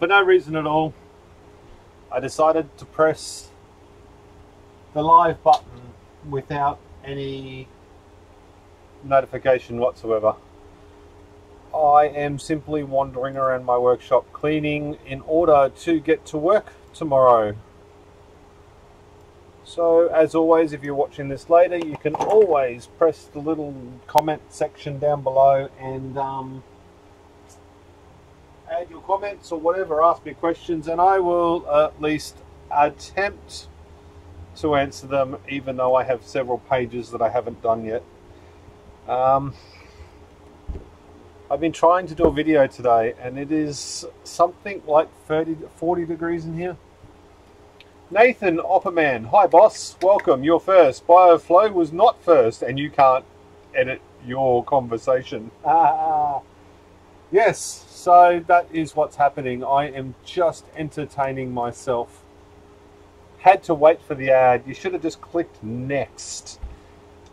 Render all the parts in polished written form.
For no reason at all, I decided to press the live button without any notification whatsoever. I am simply wandering around my workshop cleaning in order to get to work tomorrow. So as always, if you're watching this later, you can always press the little comment section down below and add your comments or whatever, ask me questions, and I will at least attempt to answer them, even though I have several pages that I haven't done yet. I've been trying to do a video today, and it is something like 30 to 40 degrees in here. Nathan Opperman, hi boss, welcome, you're first. Bioflow was not first, and you can't edit your conversation. Yes, so that is what's happening. I am just entertaining myself. Had to wait for the ad. You should have just clicked next.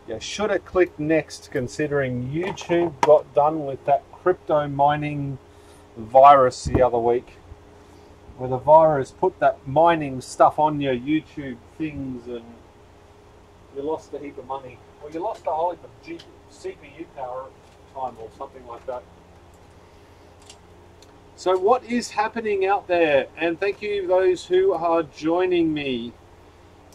You should have clicked next, considering YouTube got done with that crypto mining virus the other week, where the virus put that mining stuff on your YouTube things and you lost a heap of money. Or you lost a whole heap of CPU power at the time or something like that. So what is happening out there? And thank you those who are joining me,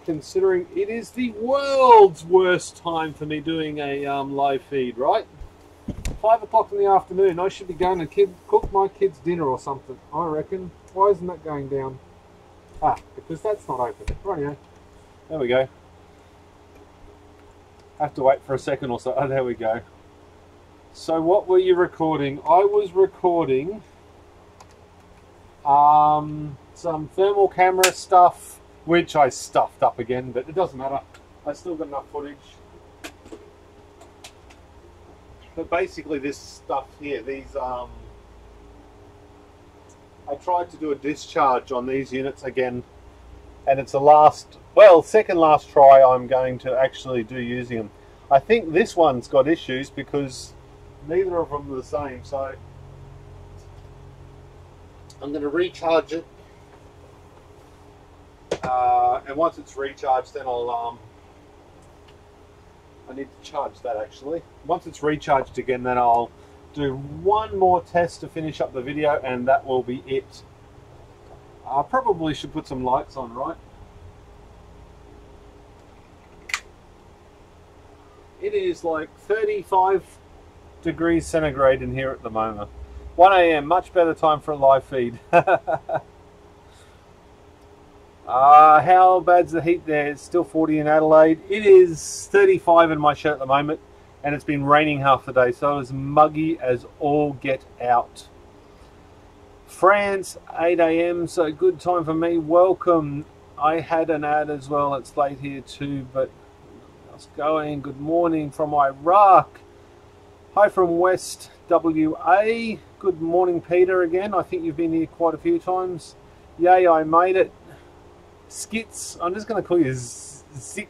considering it is the world's worst time for me doing a live feed, right? 5 o'clock in the afternoon. I should be going to cook my kids dinner or something, I reckon. Why isn't that going down? Ah, because that's not open. Rightio. There we go. Have to wait for a second or so. Oh, there we go. So what were you recording? I was recording some thermal camera stuff, which I stuffed up again, but it doesn't matter. I still got enough footage. But basically this stuff here, these I tried to do a discharge on these units again, and it's the second last try I'm going to actually do using them. I think this one's got issues because neither of them are the same, so I'm going to recharge it, and once it's recharged, then I need to charge that actually. Once it's recharged again, then I'll do one more test to finish up the video, and that will be it. I probably should put some lights on, right? It is like 35 degrees centigrade in here at the moment. 1 AM, much better time for a live feed. How bad's the heat there? It's still 40 in Adelaide. It is 35 in my shed at the moment, and it's been raining half the day, so it's muggy as all get out. France, 8 AM, so good time for me. Welcome. I had an ad as well. It's late here too, but how's it going? Good morning from Iraq. Hi from West WA. Good morning, Peter, again. I think you've been here quite a few times. Yay, I made it. Skits, I'm just going to call you Skits.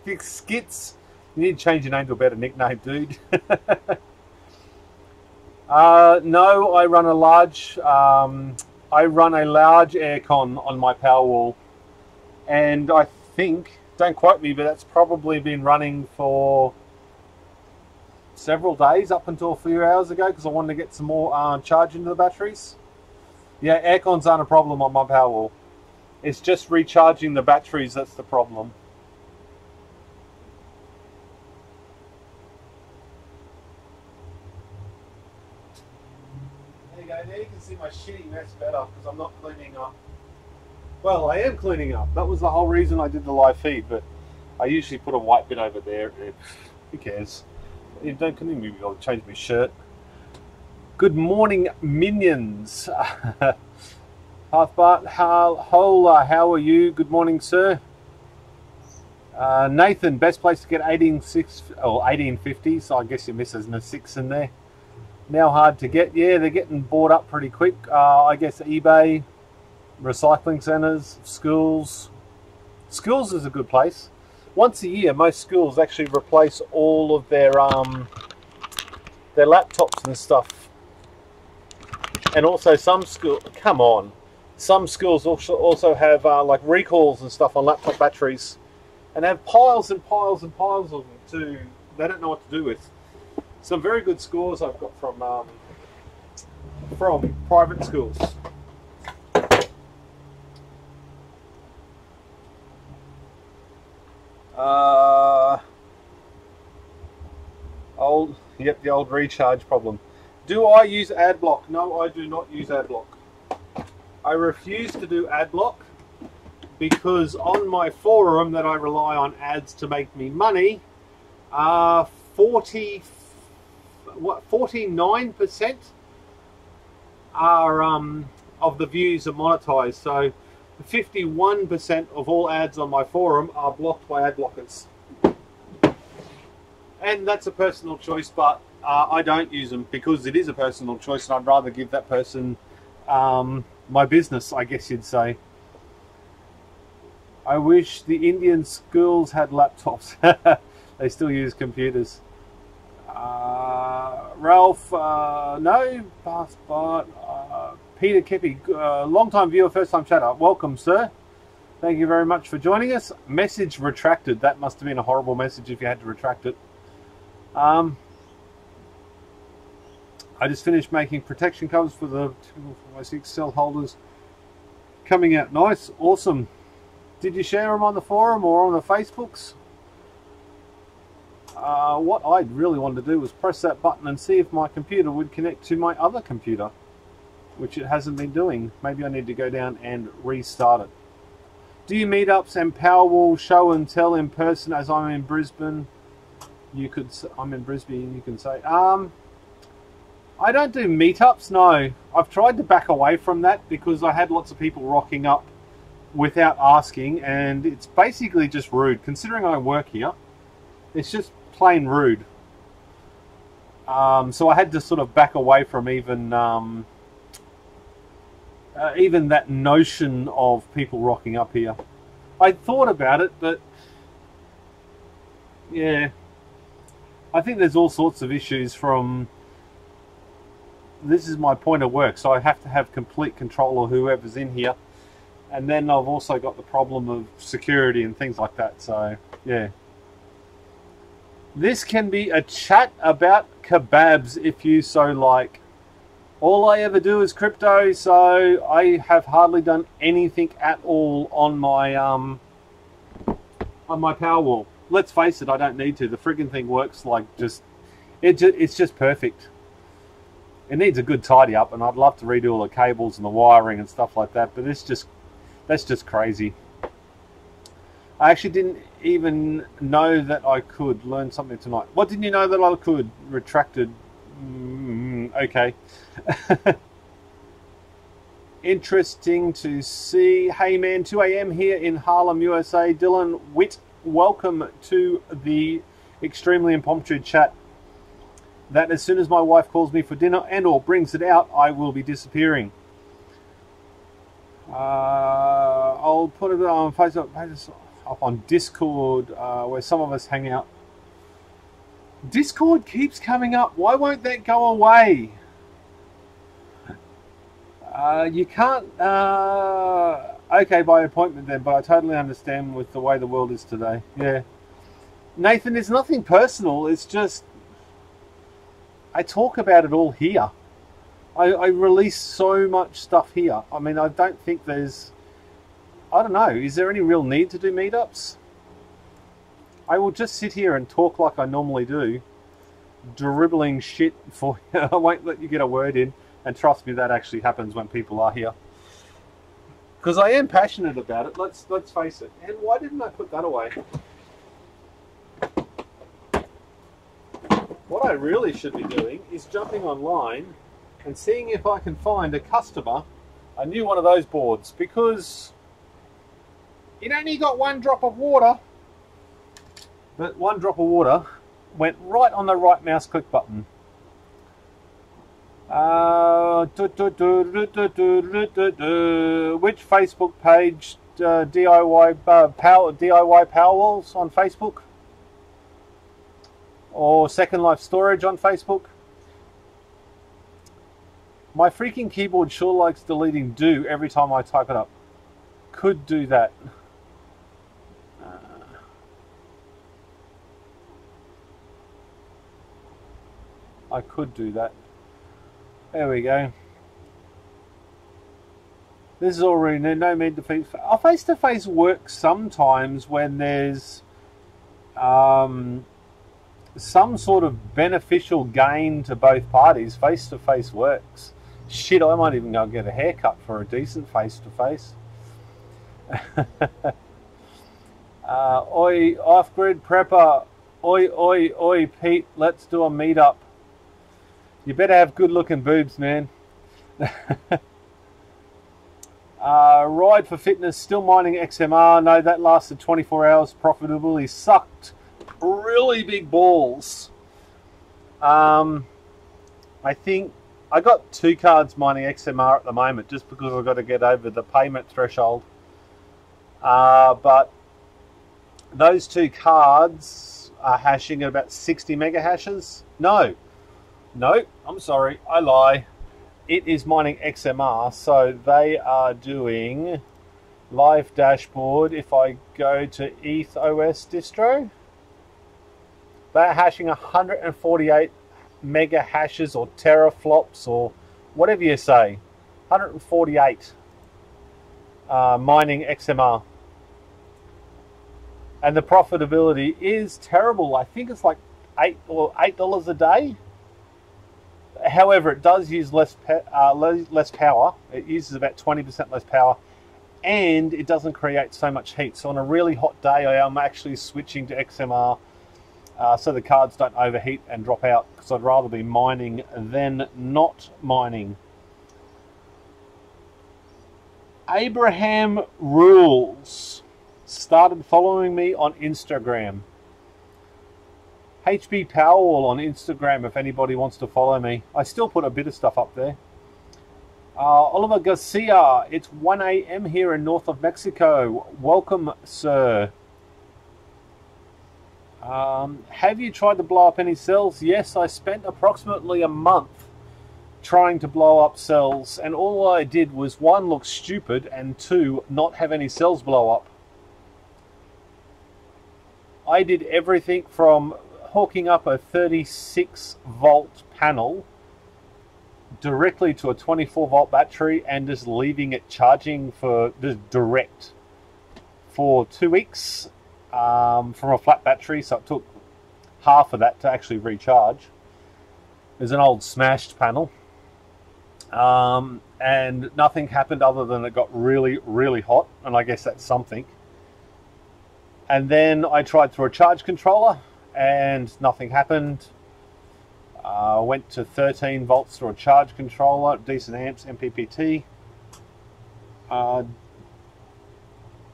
You need to change your name to a better nickname, dude. No, I run a large aircon on my Powerwall, and I think, don't quote me, but that's probably been running for several days up until a few hours ago because I wanted to get some more charge into the batteries. Yeah, aircons aren't a problem on my Powerwall. It's just recharging the batteries that's the problem. There you go, there you can see my shitty mess better because I'm not cleaning up. Well, I am cleaning up. That was the whole reason I did the live feed, but I usually put a white bit over there. Who cares? You couldn't even be able to change my shirt. Good morning, minions. Hearthbart, Hola, how are you? Good morning, sir. Nathan, best place to get 1850, so I guess your missus and a 6 in there. Now hard to get. Yeah, they're getting bought up pretty quick. I guess eBay, recycling centres, schools. Schools is a good place. Once a year, most schools actually replace all of their laptops and stuff. And also some school, come on, some schools also have like recalls and stuff on laptop batteries, and have piles and piles and piles of them too. They don't know what to do with. Some very good scores I've got from private schools. The old recharge problem. Do I use AdBlock? No, I do not use AdBlock. I refuse to do AdBlock because on my forum that I rely on ads to make me money, 49% are of the views are monetized. So 51% of all ads on my forum are blocked by ad blockers. And that's a personal choice, but I don't use them because it is a personal choice, and I'd rather give that person my business, I guess you'd say. I wish the Indian schools had laptops. They still use computers. Ralph, no, but Peter Kippy, long-time viewer, first-time chatter. Welcome, sir. Thank you very much for joining us. Message retracted. That must have been a horrible message if you had to retract it. I just finished making protection covers for the 2x6 cell holders. Coming out nice, awesome. Did you share them on the forum or on the Facebooks? What I really wanted to do was press that button and see if my computer would connect to my other computer, which it hasn't been doing. Maybe I need to go down and restart it. Do you meetups and Powerwall show and tell in person? As I'm in Brisbane, I'm in Brisbane, you can say. I don't do meetups, no. I've tried to back away from that because I had lots of people rocking up without asking, and it's basically just rude. Considering I work here, it's just plain rude. So I had to sort of back away from even that notion of people rocking up here. I thought about it, but yeah, I think there's all sorts of issues from, this is my point of work, so I have to have complete control of whoever's in here. And then I've also got the problem of security and things like that, so yeah. This can be a chat about kebabs if you so like. All I ever do is crypto, so I have hardly done anything at all on my Powerwall. Let's face it, I don't need to. The friggin' thing works like it's just perfect. It needs a good tidy up, and I'd love to redo all the cables and the wiring and stuff like that, but that's just crazy. I actually didn't even know that I could learn something tonight. What didn't you know that I could? Retracted. Okay. Interesting to see. Hey man, 2 a.m. here in Harlem, USA. Dylan Witt, welcome to the extremely impromptu chat. That as soon as my wife calls me for dinner and or brings it out, I will be disappearing. I'll put it on Facebook, up on Discord, where some of us hang out. Discord keeps coming up. Why won't that go away? You can't... okay, by appointment then, but I totally understand with the way the world is today. Yeah. Nathan, there's nothing personal. It's just... I talk about it all here. I release so much stuff here. I mean, I don't think there's... I don't know. Is there any real need to do meetups? I will just sit here and talk like I normally do, dribbling shit for you. I won't let you get a word in, and trust me, that actually happens when people are here. Because I am passionate about it. Let's face it. And why didn't I put that away? What I really should be doing is jumping online and seeing if I can find a customer a new one of those boards, because it only got one drop of water. But one drop of water went right on the right mouse click button. Which Facebook page? DIY Powerwalls on Facebook? Or Second Life Storage on Facebook? My freaking keyboard sure likes deleting do every time I type it up. Could do that. I could do that. There we go. This is already no need to face-to-face works sometimes when there's some sort of beneficial gain to both parties. Face-to-face works. Shit, I might even go get a haircut for a decent face-to-face. Oi, off-grid prepper. Oi, Pete, let's do a meet-up. You better have good-looking boobs, man. Ride for fitness, still mining XMR. No, that lasted 24 hours profitably. Sucked really big balls. I think I got 2 cards mining XMR at the moment just because I've got to get over the payment threshold. But those 2 cards are hashing at about 60 mega hashes. No, I'm sorry, I lie. It is mining XMR, so they are doing live dashboard. If I go to Eth OS distro, they're hashing 148 mega hashes or teraflops or whatever you say. 148 mining XMR. And the profitability is terrible. I think it's like $8 a day. However, it does use less power. It uses about 20% less power, and it doesn't create so much heat. So on a really hot day, I am actually switching to XMR so the cards don't overheat and drop out, because I'd rather be mining than not mining. Abraham Rules started following me on Instagram. HBPowerwall on Instagram if anybody wants to follow me. I still put a bit of stuff up there. Oliver Garcia, it's 1 a.m. here in north of Mexico. Welcome, sir. Have you tried to blow up any cells? Yes, I spent approximately a month trying to blow up cells, and all I did was 1, look stupid, and 2, not have any cells blow up. I did everything from hooking up a 36 volt panel directly to a 24 volt battery and just leaving it charging for just direct for 2 weeks from a flat battery, so it took half of that to actually recharge. There's an old smashed panel, and nothing happened other than it got really hot, and I guess that's something. And then I tried through a charge controller and nothing happened. Went to 13 volts through a charge controller, decent amps, MPPT.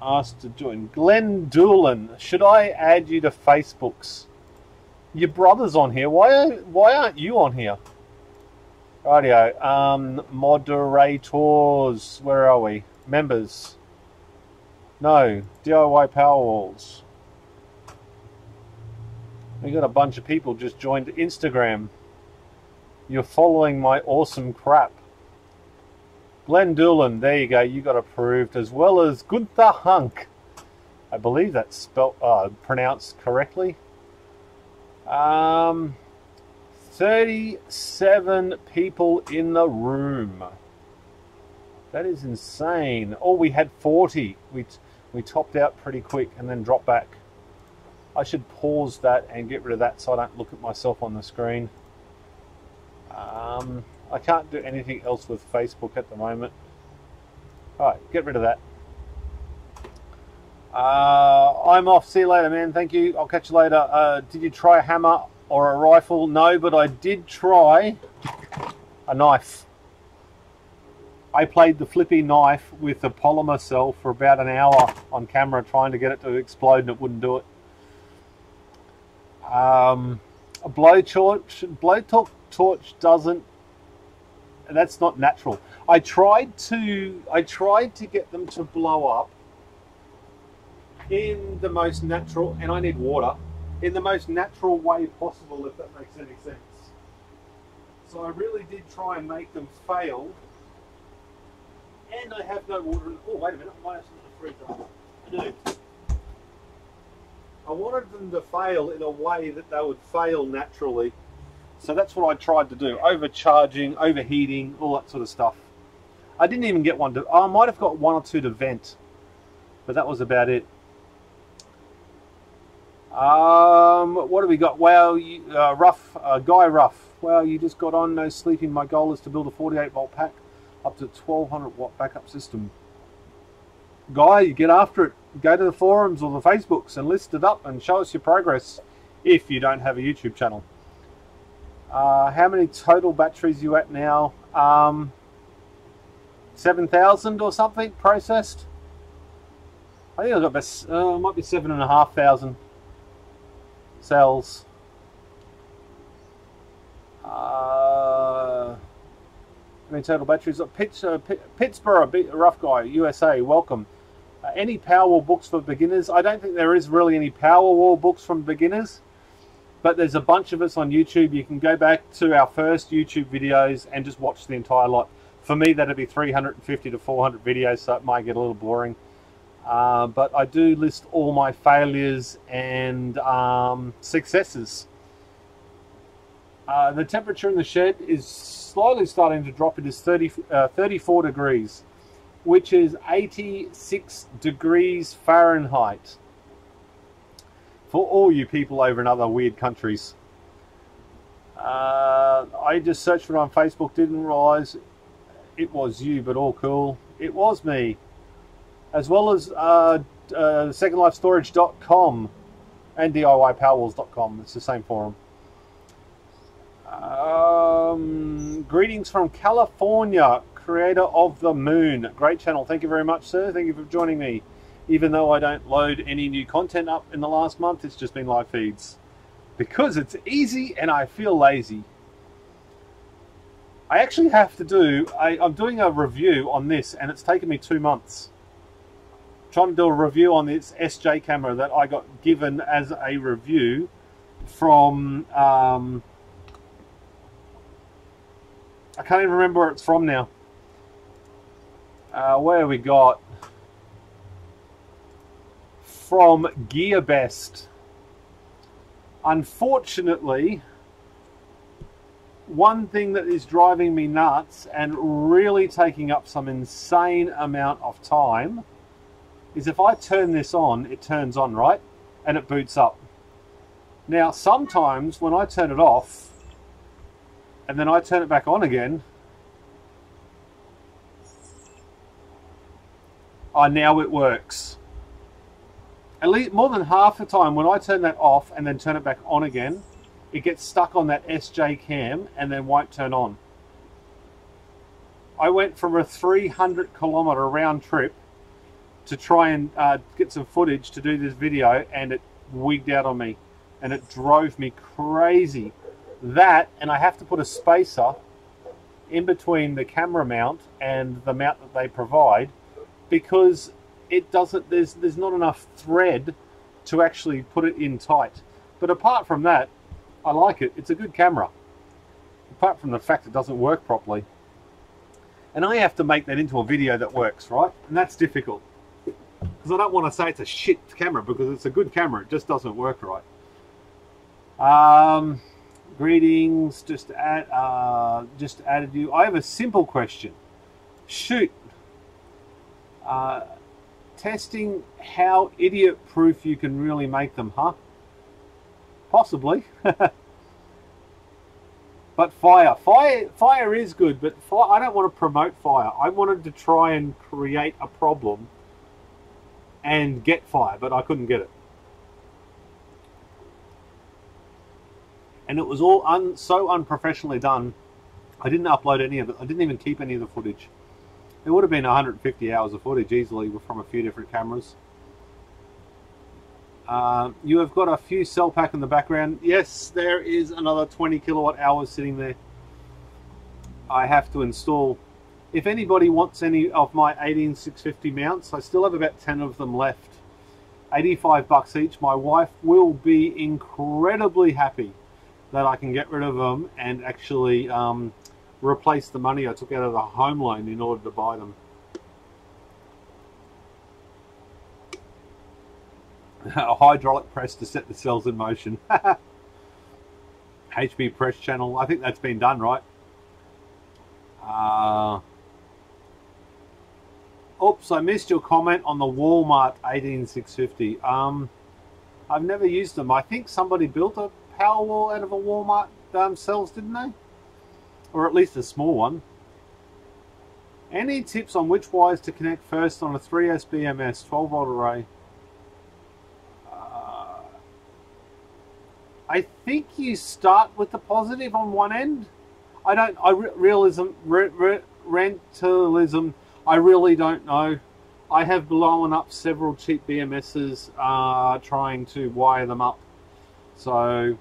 Asked to join. Glenn Doolan, should I add you to Facebooks? Your brother's on here. Why aren't you on here? Rightio. Moderators. Where are we? Members. No. DIY Powerwalls. We got a bunch of people just joined Instagram. You're following my awesome crap. Glenn Doolan, there you go. You got approved, as well as Gunther Hunk. I believe that's spelled pronounced correctly. 37 people in the room. That is insane. Oh, we had 40. We topped out pretty quick and then dropped back. I should pause that and get rid of that so I don't look at myself on the screen. I can't do anything else with Facebook at the moment. Alright, get rid of that. I'm off. See you later, man. Thank you. I'll catch you later. Did you try a hammer or a rifle? No, but I did try a knife. I played the flippy knife with a polymer cell for about an hour on camera trying to get it to explode, and it wouldn't do it. A blowtorch doesn't. That's not natural. I tried to get them to blow up in the most natural, and I need water, in the most natural way possible, if that makes any sense. So I really did try and make them fail. And I have no water in... Oh, wait a minute. I might have some in the freezer. I do. I wanted them to fail in a way that they would fail naturally. So that's what I tried to do. Overcharging, overheating, all that sort of stuff. I didn't even get one to... Oh, I might have got one or two to vent. But that was about it. What do we got? Wow, Guy Ruff. Wow, you just got on. No sleeping. My goal is to build a 48 volt pack up to 1200 watt backup system. Guy, you get after it. Go to the forums or the Facebooks and list it up and show us your progress if you don't have a YouTube channel. How many total batteries are you at now? 7,000 or something processed. I think I've got about, might be 7,500 cells. How many total batteries? Pittsburgh, rough guy, USA, welcome. Any Powerwall books for beginners? I don't think there is really any Powerwall books from beginners, but there's a bunch of us on YouTube. You can go back to our first YouTube videos and just watch the entire lot. For me, that'd be 350 to 400 videos, so it might get a little boring. But I do list all my failures and successes. The temperature in the shed is slowly starting to drop. It is 34 degrees, which is 86 degrees Fahrenheit. For all you people over in other weird countries. I just searched for it on Facebook, didn't realise it was you, but all cool. It was me. As well as secondlifestorage.com and DIYpowerwalls.com. It's the same forum. Greetings from California, creator of the moon. Great channel. Thank you very much, sir. Thank you for joining me. Even though I don't load any new content up in the last month, it's just been live feeds. Because it's easy and I feel lazy. I actually have to do, I'm doing a review on this and it's taken me 2 months. Trying to do a review on this SJ camera that I got given as a review from, I can't even remember where it's from now. Where we got? From GearBest. Unfortunately, one thing that is driving me nuts and really taking up some insane amount of time is if I turn this on, it turns on, right? And it boots up. Now, sometimes when I turn it off and then I turn it back on again, now it works. At least more than half the time when I turn that off and then turn it back on again, it gets stuck on that SJ cam and then won't turn on. I went from a 300-kilometer round trip to try and get some footage to do this video, and it wigged out on me and it drove me crazy. That, and I have to put a spacer in between the camera mount and the mount that they provide, because it doesn't, there's not enough thread to actually put it in tight. But apart from that, I like it. It's a good camera. Apart from the fact it doesn't work properly. And I have to make that into a video that works, right? And that's difficult. Because I don't want to say it's a shit camera, because it's a good camera. It just doesn't work right. Greetings. Just added you. I have a simple question. Shoot. Testing how idiot-proof you can really make them, huh? Possibly. But fire is good, but I don't want to promote fire. I wanted to try and create a problem and get fire, but I couldn't get it. And it was all so unprofessionally done. I didn't upload any of it. I didn't even keep any of the footage. It would have been 150 hours of footage easily from a few different cameras. You have got a few cell pack in the background. Yes, there is another 20 kilowatt hours sitting there. I have to install. If anybody wants any of my 18650 mounts, I still have about 10 of them left. 85 bucks each. My wife will be incredibly happy that I can get rid of them and actually replace the money I took out of the home loan in order to buy them. A hydraulic press to set the cells in motion. HB press channel. I think that's been done, right? Oops, I missed your comment on the Walmart 18650. I've never used them. I think somebody built a Powerwall out of a Walmart cells, didn't they? Or at least a small one. Any tips on which wires to connect first on a 3S BMS 12 volt array? I think you start with the positive on one end. Rentalism, I really don't know. I have blown up several cheap BMSs trying to wire them up. So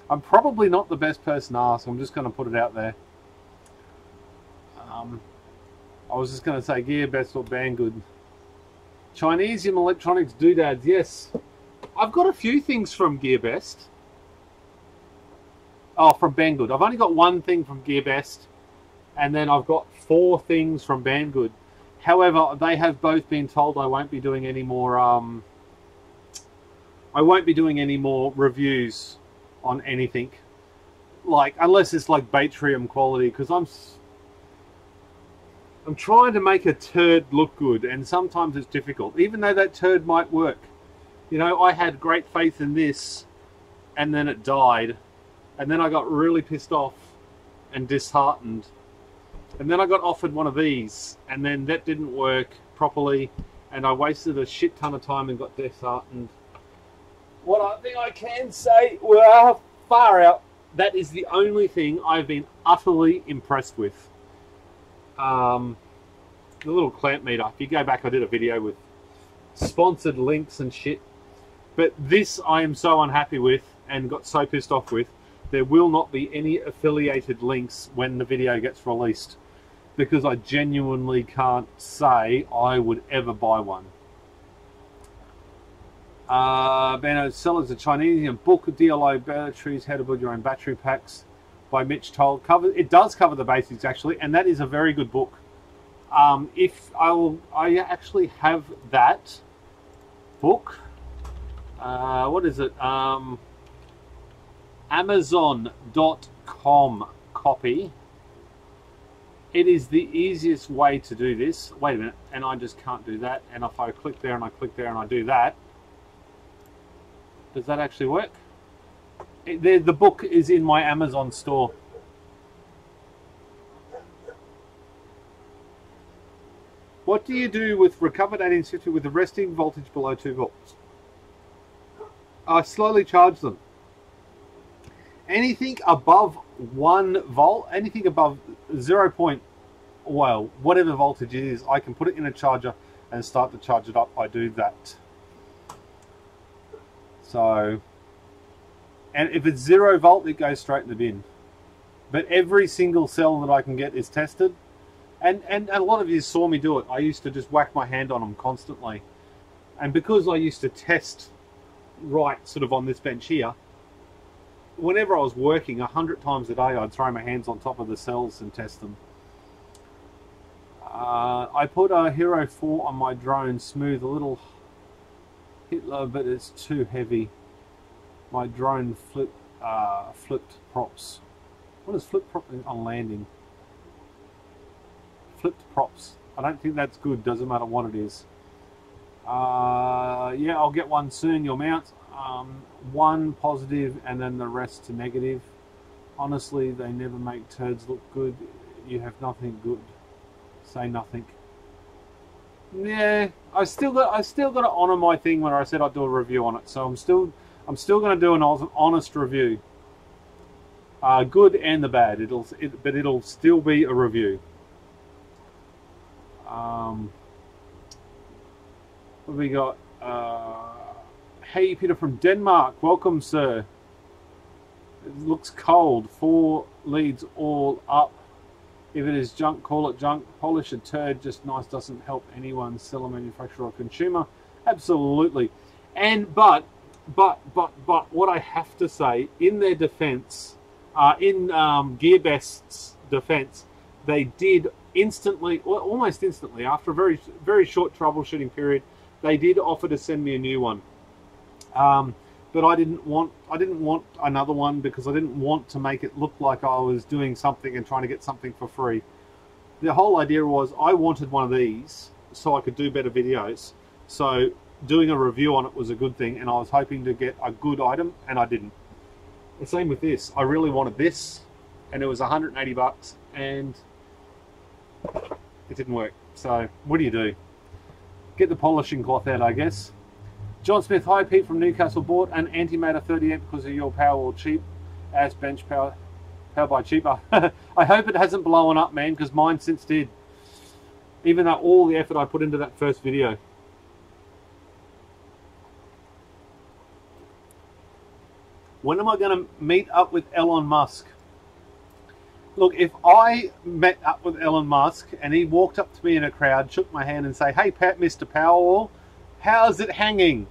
I'm probably not the best person to ask. I'm just going to put it out there. I was just going to say GearBest or Banggood. Chinesium electronics doodads, yes. I've got a few things from GearBest. Oh, from Banggood. I've only got one thing from GearBest, and then I've got 4 things from Banggood. However, they have both been told I won't be doing any more. I won't be doing any more reviews on anything, like unless it's like Batrium quality, because I'm trying to make a turd look good, and sometimes it's difficult, even though that turd might work. You know, I had great faith in this, and then it died. And then I got really pissed off and disheartened. And then I got offered one of these, and then that didn't work properly, and I wasted a shit ton of time and got disheartened. What I think I can say, well, far out, that is the only thing I've been utterly impressed with. The little clamp meter. If you go back, I did a video with sponsored links and shit. But this I am so unhappy with and got so pissed off with. There will not be any affiliated links when the video gets released, because I genuinely can't say I would ever buy one. Benno Sellers, a Chinese book, DLO batteries, how to build your own battery packs by Mitch Toll. It does cover the basics actually, and that is a very good book. I actually have that book. What is it? Amazon.com copy. It is the easiest way to do this. Wait a minute, and I just can't do that. And if I click there and I click there and I do that, does that actually work? The book is in my Amazon store. What do you do with recovered 1850 with the resting voltage below 2 volts? I slowly charge them. Anything above 1 volt, anything above 0. Well, whatever voltage it is, I can put it in a charger and start to charge it up. I do that. So, and if it's 0 volt, it goes straight in the bin. But every single cell that I can get is tested. And a lot of you saw me do it. I used to just whack my hand on them constantly. And because I used to test right sort of on this bench here, whenever I was working 100 times a day, I'd throw my hands on top of the cells and test them. I put a Hero 4 on my drone, smooth, a little Hitler, but it's too heavy. My drone flipped props. What is flip prop on landing? Flipped props. I don't think that's good, doesn't matter what it is. Yeah, I'll get one soon, your mount. One positive and then the rest to negative. Honestly, they never make turds look good. You have nothing good. Say nothing. Yeah, I still got to honour my thing when I said I'd do a review on it. So I'm still going to do an honest review. Good and the bad. But it'll still be a review. What have we got? Hey, Peter from Denmark. Welcome, sir. It looks cold. 4 leads all up. If it is junk, call it junk. Polish a turd, just nice, doesn't help anyone, seller, manufacturer, or consumer. Absolutely. And but what I have to say in their defense, In GearBest's defense, they did instantly, well, almost instantly, after a very, very short troubleshooting period, they did offer to send me a new one. But I didn't want another one because I didn't want to make it look like I was doing something and trying to get something for free. The whole idea was I wanted one of these so I could do better videos. So doing a review on it was a good thing, and I was hoping to get a good item, and I didn't. The same with this. I really wanted this, and it was 180 bucks, and it didn't work. So what do? Get the polishing cloth out, I guess. John Smith, hi Pete from Newcastle, bought an antimatter 30 amp because of your Powerwall cheap as bench power by cheaper. I hope it hasn't blown up, man, because mine since did. Even though all the effort I put into that first video. When am I going to meet up with Elon Musk? Look, if I met up with Elon Musk and he walked up to me in a crowd, shook my hand and say, hey, Mr. Powerwall, how's it hanging?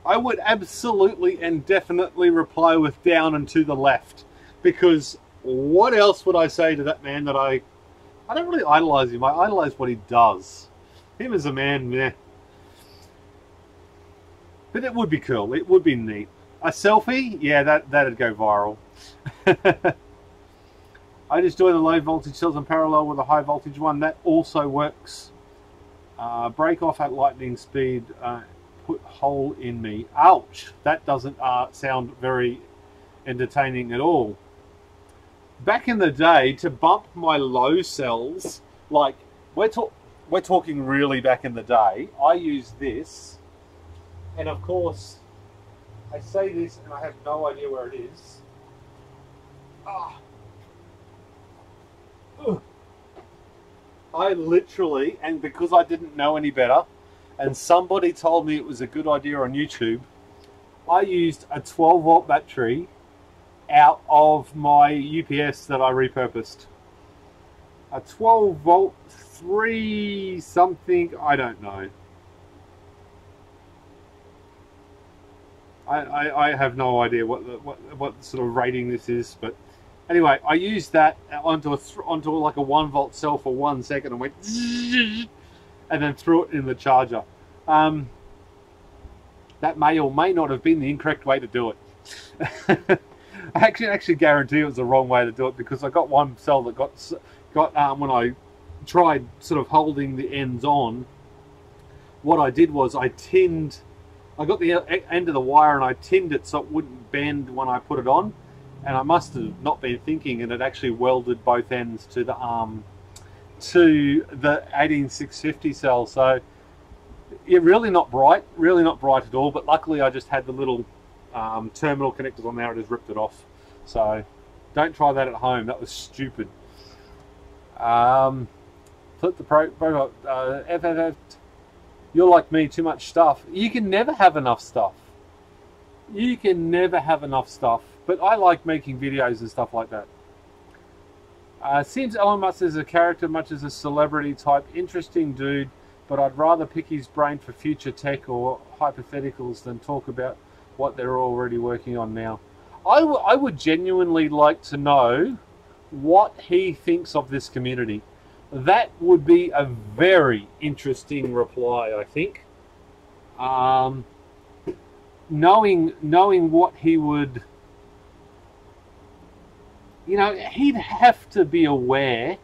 I would absolutely and definitely reply with down and to the left. Because what else would I say to that man that I don't really idolize him. I idolize what he does. Him as a man, meh. But it would be cool. It would be neat. A selfie? Yeah, that'd go viral. I just joined the low voltage cells in parallel with a high voltage one. That also works. Break off at lightning speed. Put hole in me. Ouch. That doesn't sound very entertaining at all. Back in the day, to bump my low cells, like we're talking really back in the day, I used this, and of course I say this and I have no idea where it is. I literally, and because I didn't know any better, and somebody told me it was a good idea on YouTube, I used a 12 volt battery out of my UPS that I repurposed. A 12 volt 3 something, I don't know. I have no idea what sort of rating this is, but anyway, I used that onto like a 1 volt cell for 1 second and went and then threw it in the charger. That may or may not have been the incorrect way to do it. I actually guarantee it was the wrong way to do it, because I got one cell that got when I tried sort of holding the ends on, what I did was I got the end of the wire and I tinned it so it wouldn't bend when I put it on, and I must have not been thinking, and it actually welded both ends to the 18650 cell. So it's really not bright at all, but luckily I just had the little terminal connectors on there. I just ripped it off. So don't try that at home. That was stupid. Flip the pro FFF. You're like me, too much stuff. You can never have enough stuff. You can never have enough stuff. But I like making videos and stuff like that. Seems Elon Musk is a character, much as a celebrity type. Interesting dude, but I'd rather pick his brain for future tech or hypotheticals than talk about what they're already working on now. I would genuinely like to know what he thinks of this community. That would be a very interesting reply, I think. Knowing what he would, he'd have to be aware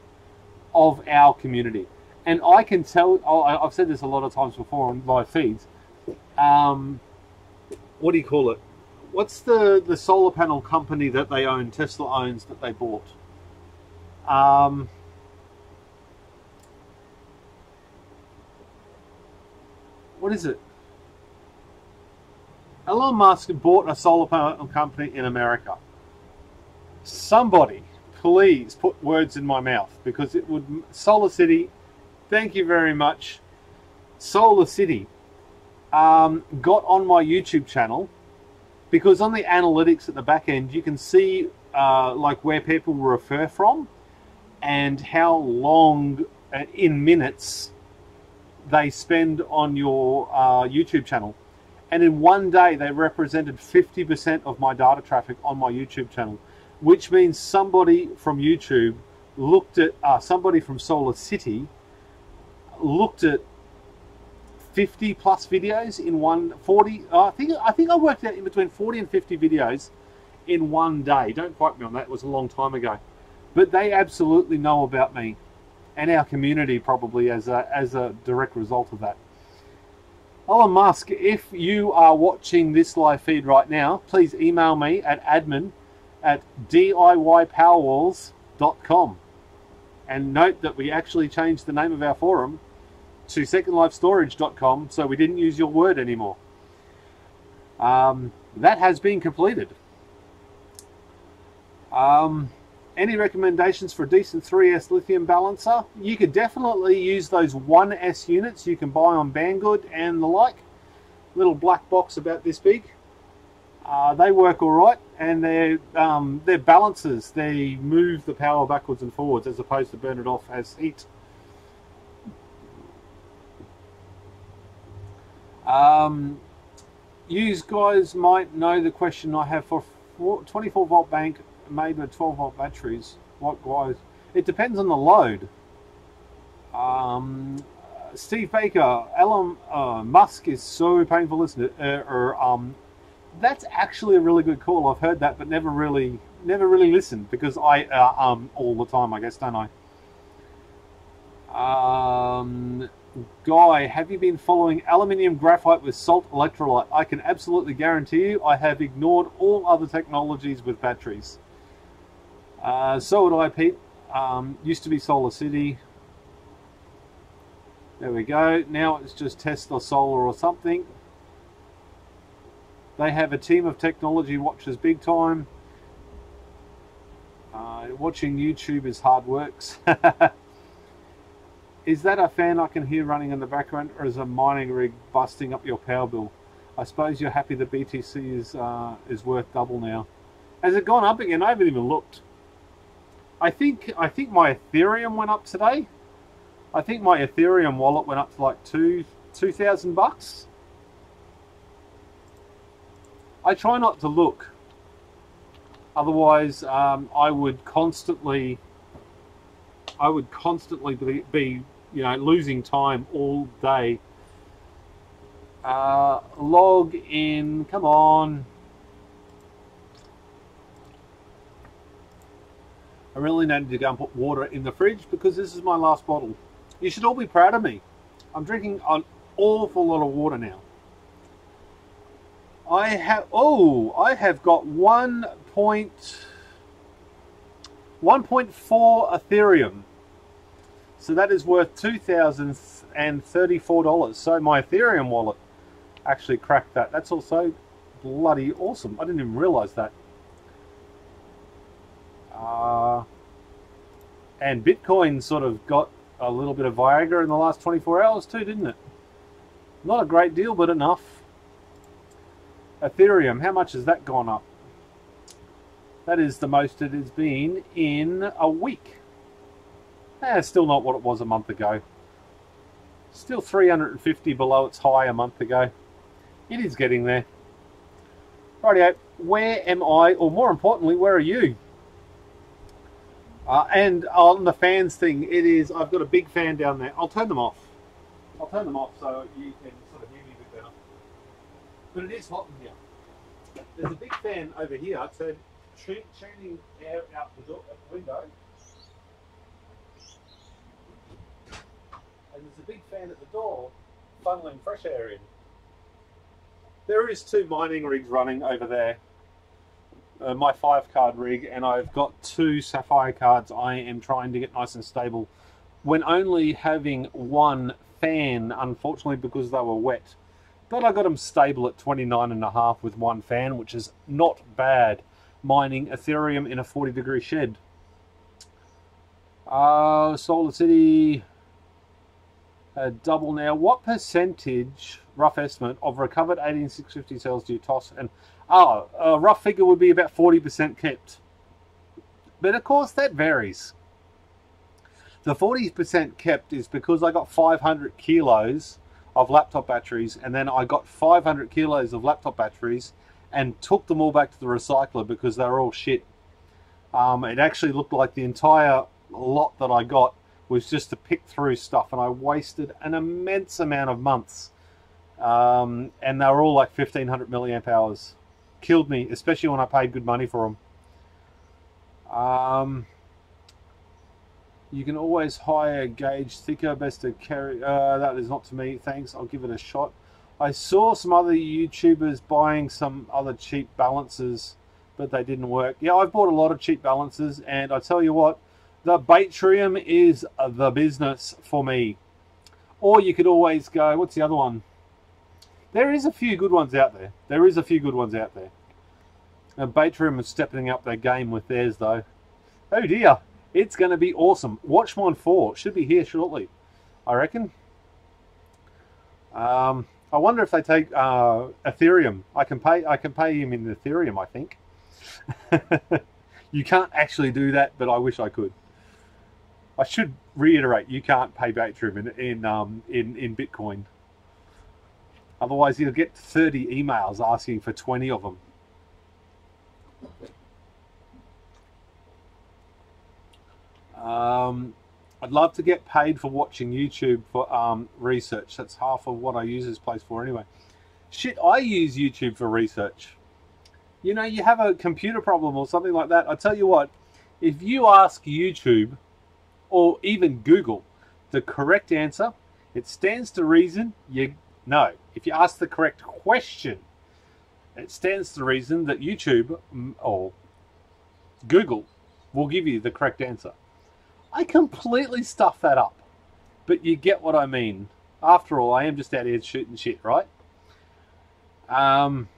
of our community. And I can tell, I've said this a lot of times before on live feeds, what do you call it? What's the solar panel company that they own, Tesla owns, that they bought? What is it? Elon Musk bought a solar panel company in America. Somebody, please put words in my mouth, because it would... Solar City, thank you very much. Solar City got on my YouTube channel, because on the analytics at the back end, you can see like where people refer from and how long in minutes they spend on your YouTube channel. And in one day, they represented 50% of my data traffic on my YouTube channel. which means somebody from YouTube looked at, somebody from Solar City looked at 50 plus videos in 140. I think I worked out in between 40 and 50 videos in one day. Don't quote me on that. It was a long time ago. But they absolutely know about me and our community, probably as a direct result of that. Elon Musk, if you are watching this live feed right now, please email me at admin@DIYPowerwalls.com. And note that we actually changed the name of our forum to secondlifestorage.com, so we didn't use your word anymore. That has been completed. Any recommendations for a decent 3S lithium balancer? You could definitely use those 1S units you can buy on Banggood and the like. Little black box about this big. They work all right, and they're balancers. They move the power backwards and forwards as opposed to burn it off as heat. You guys might know the question I have for 24 volt bank made with 12 volt batteries. What guys? It depends on the load. Steve Baker, Elon Musk is so painful, isn't it? That's actually a really good call. I've heard that, but never really listened because I all the time, I guess, don't I? Guy, have you been following aluminium graphite with salt electrolyte? I can absolutely guarantee you I have ignored all other technologies with batteries. So would I, Pete. Used to be Solar City. There we go. Now it's just Tesla Solar or something. They have a team of technology watchers big time. Watching YouTube is hard works. Is that a fan I can hear running in the background, or is a mining rig busting up your power bill? I suppose you're happy the BTC is worth double now. Has it gone up again? I haven't even looked. I think my Ethereum went up today. I think my Ethereum wallet went up to like $2,000. I try not to look. Otherwise, I would constantly be losing time all day. Log in, come on. I really needed to go and put water in the fridge because this is my last bottle. You should all be proud of me. I'm drinking an awful lot of water now. I have got 1.4 Ethereum. So that is worth $2,034. So my Ethereum wallet actually cracked that. That's also bloody awesome. I didn't even realize that. And Bitcoin sort of got a little bit of Viagra in the last 24 hours too, didn't it? Not a great deal, but enough. Ethereum, how much has that gone up? That is the most it has been in a week. Still not what it was a month ago. Still 350 below its high a month ago. It is getting there. Rightio, where am I, or more importantly, where are you? And on the fans thing, I've got a big fan down there. I'll turn them off. I'll turn them off so you can sort of hear me a bit better. But it is hot in here. There's a big fan over here, so shooting air out the window. And there's a big fan at the door, funneling fresh air in. There is 2 mining rigs running over there. My 5-card rig, and I've got 2 sapphire cards I am trying to get nice and stable when only having 1 fan, unfortunately, because they were wet. But I got them stable at 29.5 with 1 fan, which is not bad. Mining Ethereum in a 40-degree shed. Solar City, double now. What percentage, rough estimate, of recovered 18650 cells do you toss? And a rough figure would be about 40% kept. But of course that varies. The 40% kept is because I got 500 kilos of laptop batteries, and then I got 500 kilos of laptop batteries and took them all back to the recycler because they were all shit. It actually looked like the entire lot that I got was just to pick through stuff, and I wasted an immense amount of months. And they were all like 1500 milliamp hours. Killed me, especially when I paid good money for them. You can always hire gauge thicker, best to carry. That is not to me, thanks. I'll give it a shot. I saw some other YouTubers buying some other cheap balances, but they didn't work. Yeah, I've bought a lot of cheap balances, and I tell you what, the Batrium is the business for me. Or you could always go, what's the other one? There is a few good ones out there. Batrium is stepping up their game with theirs, though. Oh dear, it's going to be awesome. Watchmon 4 should be here shortly, I reckon. I wonder if they take Ethereum. I can pay him in Ethereum, I think. You can't actually do that, but I wish I could. I should reiterate, you can't pay Batrium in Bitcoin. Otherwise, you'll get 30 emails asking for 20 of them. I'd love to get paid for watching YouTube for research. That's half of what I use this place for anyway. Shit, I use YouTube for research. You know, you have a computer problem or something like that. I tell you what, if you ask YouTube or even Google the correct answer, it stands to reason you know. If you ask the correct question, it stands to reason that YouTube or Google will give you the correct answer. I completely stuff that up, but you get what I mean. After all, I am just out here shooting shit, right? Down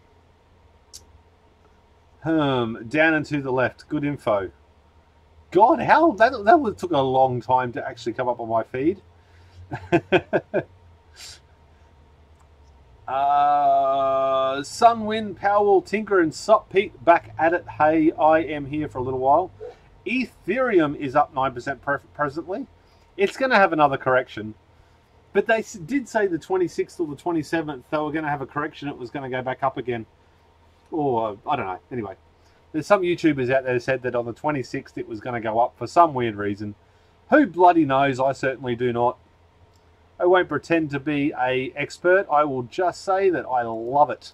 and to the left, good info. God, how that took a long time to actually come up on my feed. Sun, Wind, Powerwall, Tinker, and Sup Pete back at it. Hey, I am here for a little while. Ethereum is up 9% presently. It's going to have another correction. But they did say the 26th or the 27th they were going to have a correction. It was going to go back up again. Or, I don't know. Anyway, there's some YouTubers out there who said that on the 26th it was going to go up for some weird reason. Who bloody knows? I certainly do not. I won't pretend to be an expert. I will just say that I love it.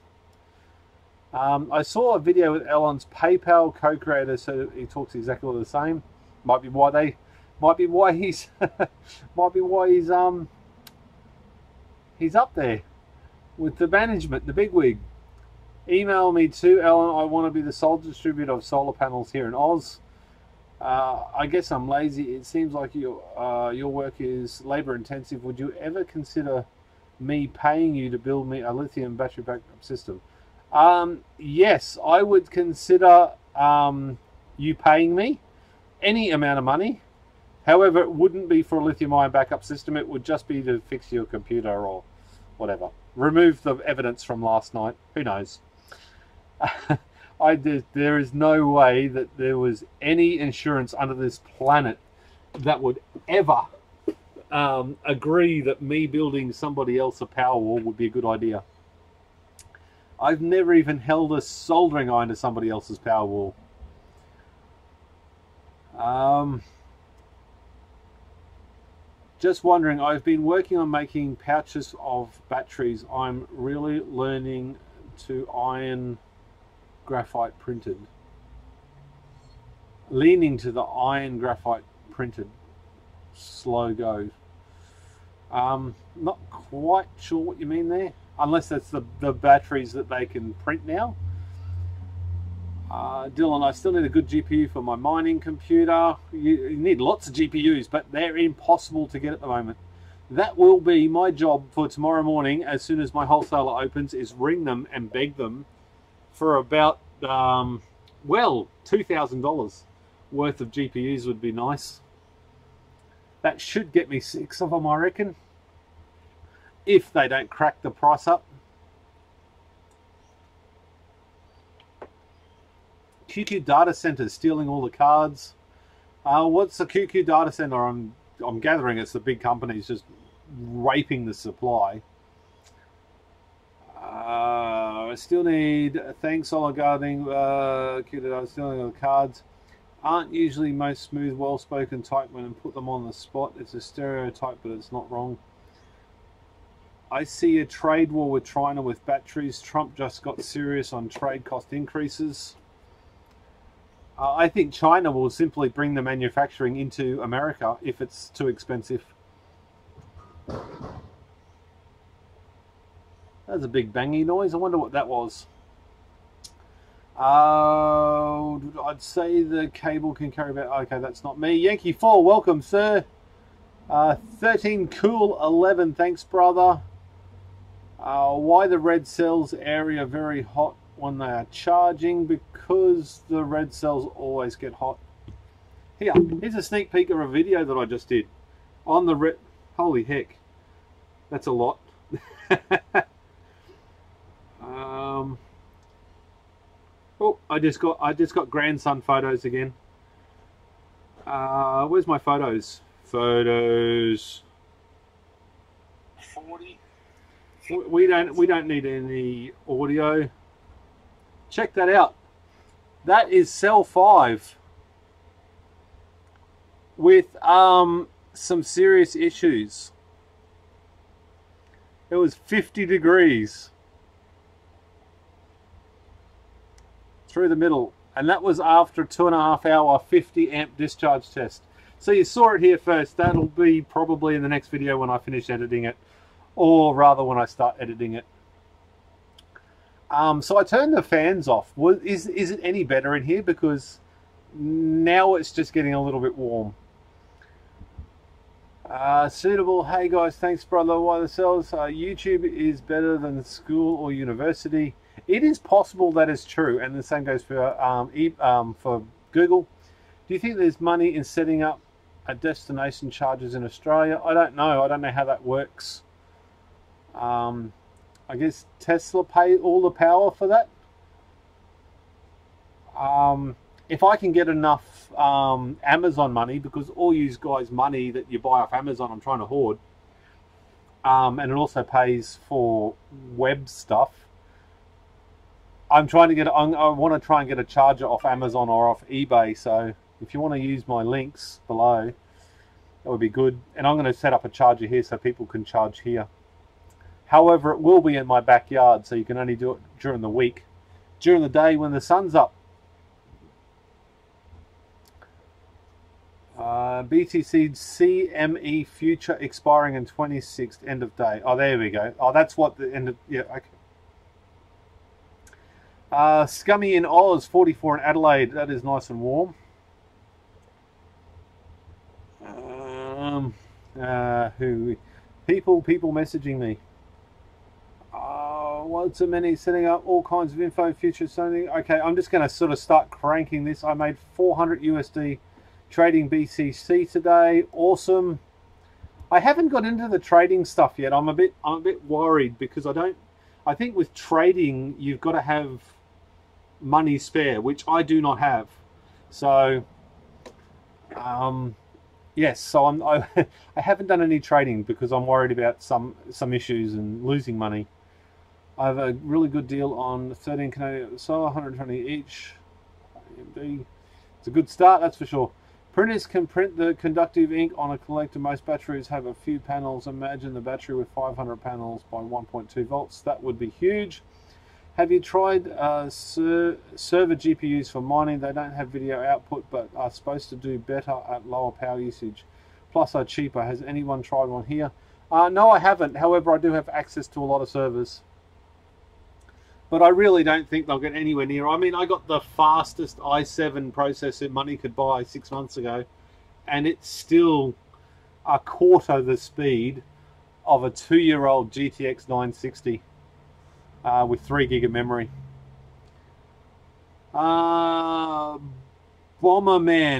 I saw a video with Elon's PayPal co-creator, so he talks exactly the same. Might be why he's he's up there with the management, the bigwig. Email me too, Elon. I want to be the sole distributor of solar panels here in Oz. I guess I'm lazy. It seems like your work is labor intensive. Would you ever consider me paying you to build me a lithium battery backup system? Yes, I would consider you paying me any amount of money. However, it wouldn't be for a lithium-ion backup system. It would just be to fix your computer or whatever. Remove the evidence from last night. Who knows? There is no way that there was any insurance under this planet that would ever agree that me building somebody else a Powerwall would be a good idea. I've never even held a soldering iron to somebody else's Powerwall. Just wondering, I've been working on making pouches of batteries. I'm really learning to iron graphite printed. Leaning to the iron graphite printed. Slow go. Not quite sure what you mean there. Unless that's the batteries that they can print now. Dylan, I still need a good GPU for my mining computer. You need lots of GPUs, but they're impossible to get at the moment. That will be my job for tomorrow morning. As soon as my wholesaler opens, is ring them and beg them for about, well, $2,000 worth of GPUs would be nice. That should get me 6 of them, I reckon, if they don't crack the price up. QQ Data Center stealing all the cards. What's the QQ Data Center? I'm gathering it's the big companies just raping the supply. I still need thanks Solar Guarding QQ Data stealing all the cards. aren't usually most smooth, well-spoken type when and put them on the spot. It's a stereotype, but it's not wrong. I see a trade war with China with batteries. Trump just got serious on trade cost increases. I think China will simply bring the manufacturing into America if it's too expensive. That's a big bangy noise. I wonder what that was. I'd say the cable can carry about... Okay, that's not me. Yankee 4, welcome, sir. 13 cool 11, thanks, brother. Why the red cells area very hot when they are charging? Because the red cells always get hot. Here's a sneak peek of a video that I just did on the red. Holy heck, that's a lot. Oh, I just got grandson photos again. Where's my photos? Photos. 40. We don't need any audio. Check that out. That is cell 5 with some serious issues. It was 50 degrees through the middle, and that was after a 2.5 hour 50 amp discharge test. So you saw it here first. That'll be probably in the next video when I finish editing it, or rather when I start editing it. So I turned the fans off. Is it any better in here? Because now it's just getting a little bit warm. Suitable. Hey guys, thanks brother. Why the cells? YouTube is better than school or university. It is possible that is true, and the same goes for Google. Do you think there's money in setting up a destination charges in Australia? I don't know. I don't know how that works. I guess Tesla pay all the power for that. If I can get enough Amazon money, because all you guys' money that you buy off Amazon I'm trying to hoard, and it also pays for web stuff. I want to try and get a charger off Amazon or off eBay. So if you want to use my links below, that would be good. And I'm going to set up a charger here so people can charge here. However, it will be in my backyard, so you can only do it during the week. During the day when the sun's up. BTC CME future expiring in 26th, end of day. Oh, there we go. Oh, that's what the end of... Yeah, okay. Scummy in Oz, 44 in Adelaide. That is nice and warm. People messaging me. What's so many setting up all kinds of info, future something. Okay, I'm just going to sort of start cranking this. I made 400 USD trading BCC today. Awesome. I haven't got into the trading stuff yet. I'm a bit worried because I think with trading you've got to have money spare, which I do not have. So yes, so I haven't done any trading because I'm worried about some issues and losing money. I have a really good deal on 13 Canadian, so 120 each. It's a good start, that's for sure. Printers can print the conductive ink on a collector. Most batteries have a few panels. Imagine the battery with 500 panels by 1.2 volts. That would be huge. Have you tried server GPUs for mining? They don't have video output, but are supposed to do better at lower power usage. Plus are cheaper. Has anyone tried one here? No, I haven't. However, I do have access to a lot of servers. But I really don't think they'll get anywhere near. I mean, I got the fastest i7 processor money could buy 6 months ago, and it's still a quarter the speed of a 2-year-old GTX 960 with 3 gig of memory. Bomberman,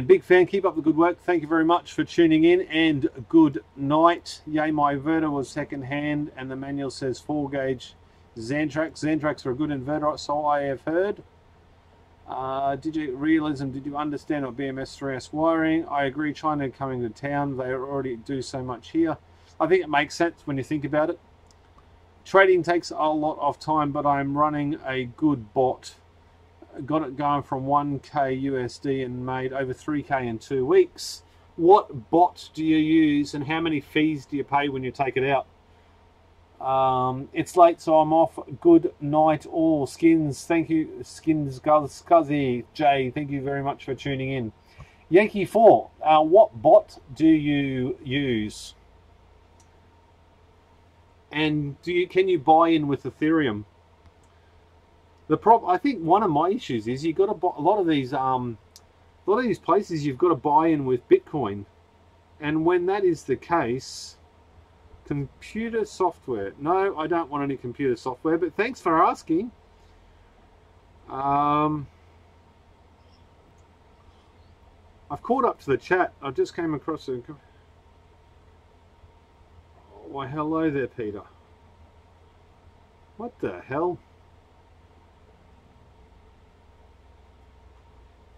big fan. Keep up the good work. Thank you very much for tuning in, and good night. Yay, my inverter was second hand, and the manual says 4-gauge. Xantrax are a good inverter, so I have heard. Realism, did you understand what BMS 3S wiring? I agree, China coming to town, they already do so much here. I think it makes sense when you think about it. Trading takes a lot of time, but I'm running a good bot got it going from 1k USD and made over 3k in 2 weeks. What bot do you use and how many fees do you pay when you take it out? It's late, so I'm off. Good night, all. Skins, thank you. Skins, Scuzzy, Jay, thank you very much for tuning in. Yankee 4, what bot do you use? And can you buy in with Ethereum? I think one of my issues is you've got to buy a lot of these places. You've got to buy in with Bitcoin, and when that is the case, computer software. No, I don't want any computer software. But thanks for asking. I've caught up to the chat. I just came across a. Why, hello there, Peter. What the hell?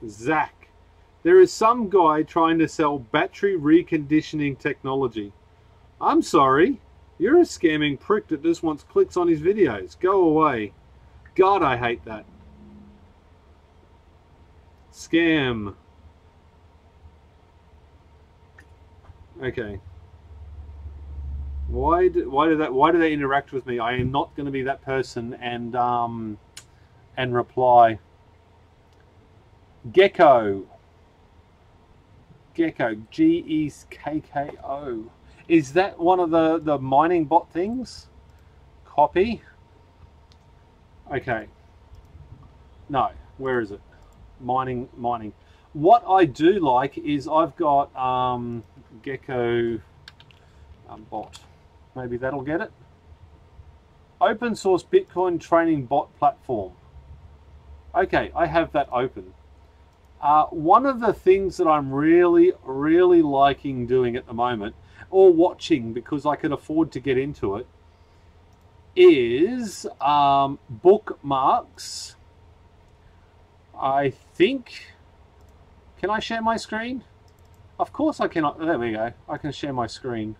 Zach. There is some guy trying to sell battery reconditioning technology. I'm sorry. You're a scamming prick that just wants clicks on his videos. Go away. God, I hate that. Scam. Okay. Why do they interact with me? I am not going to be that person and reply. Gecko, G-E-K-K-O. Is that one of the mining bot things? Copy. Okay. No, where is it? Mining. What I do like is I've got Gecko bot. Maybe that'll get it. Open source Bitcoin training bot platform. Okay, I have that open. One of the things that I'm really liking doing at the moment, or watching because I can afford to get into it, is bookmarks. I think. Can I share my screen? Of course I cannot. There we go. I can share my screen.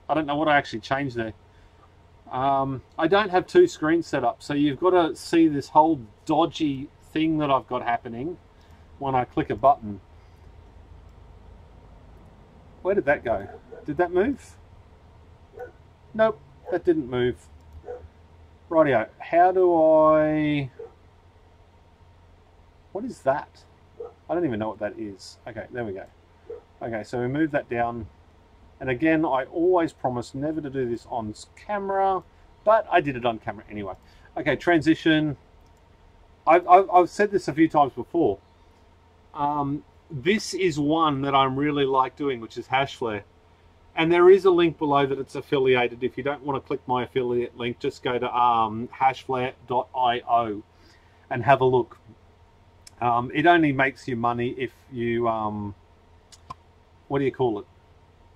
I don't know what I actually changed there. I don't have 2 screens set up, so you've got to see this whole dodgy thing that I've got happening when I click a button. Where did that go? Did that move? Nope, that didn't move. Rightio, how do I... What is that? I don't even know what that is. Okay, there we go. Okay, so we move that down. And again, I always promise never to do this on camera, but I did it on camera anyway. Okay, transition. I've said this a few times before. This is one that I'm really like doing, which is Hashflare. And there is a link below that it's affiliated. If you don't want to click my affiliate link, just go to hashflare.io and have a look. It only makes you money if you, what do you call it?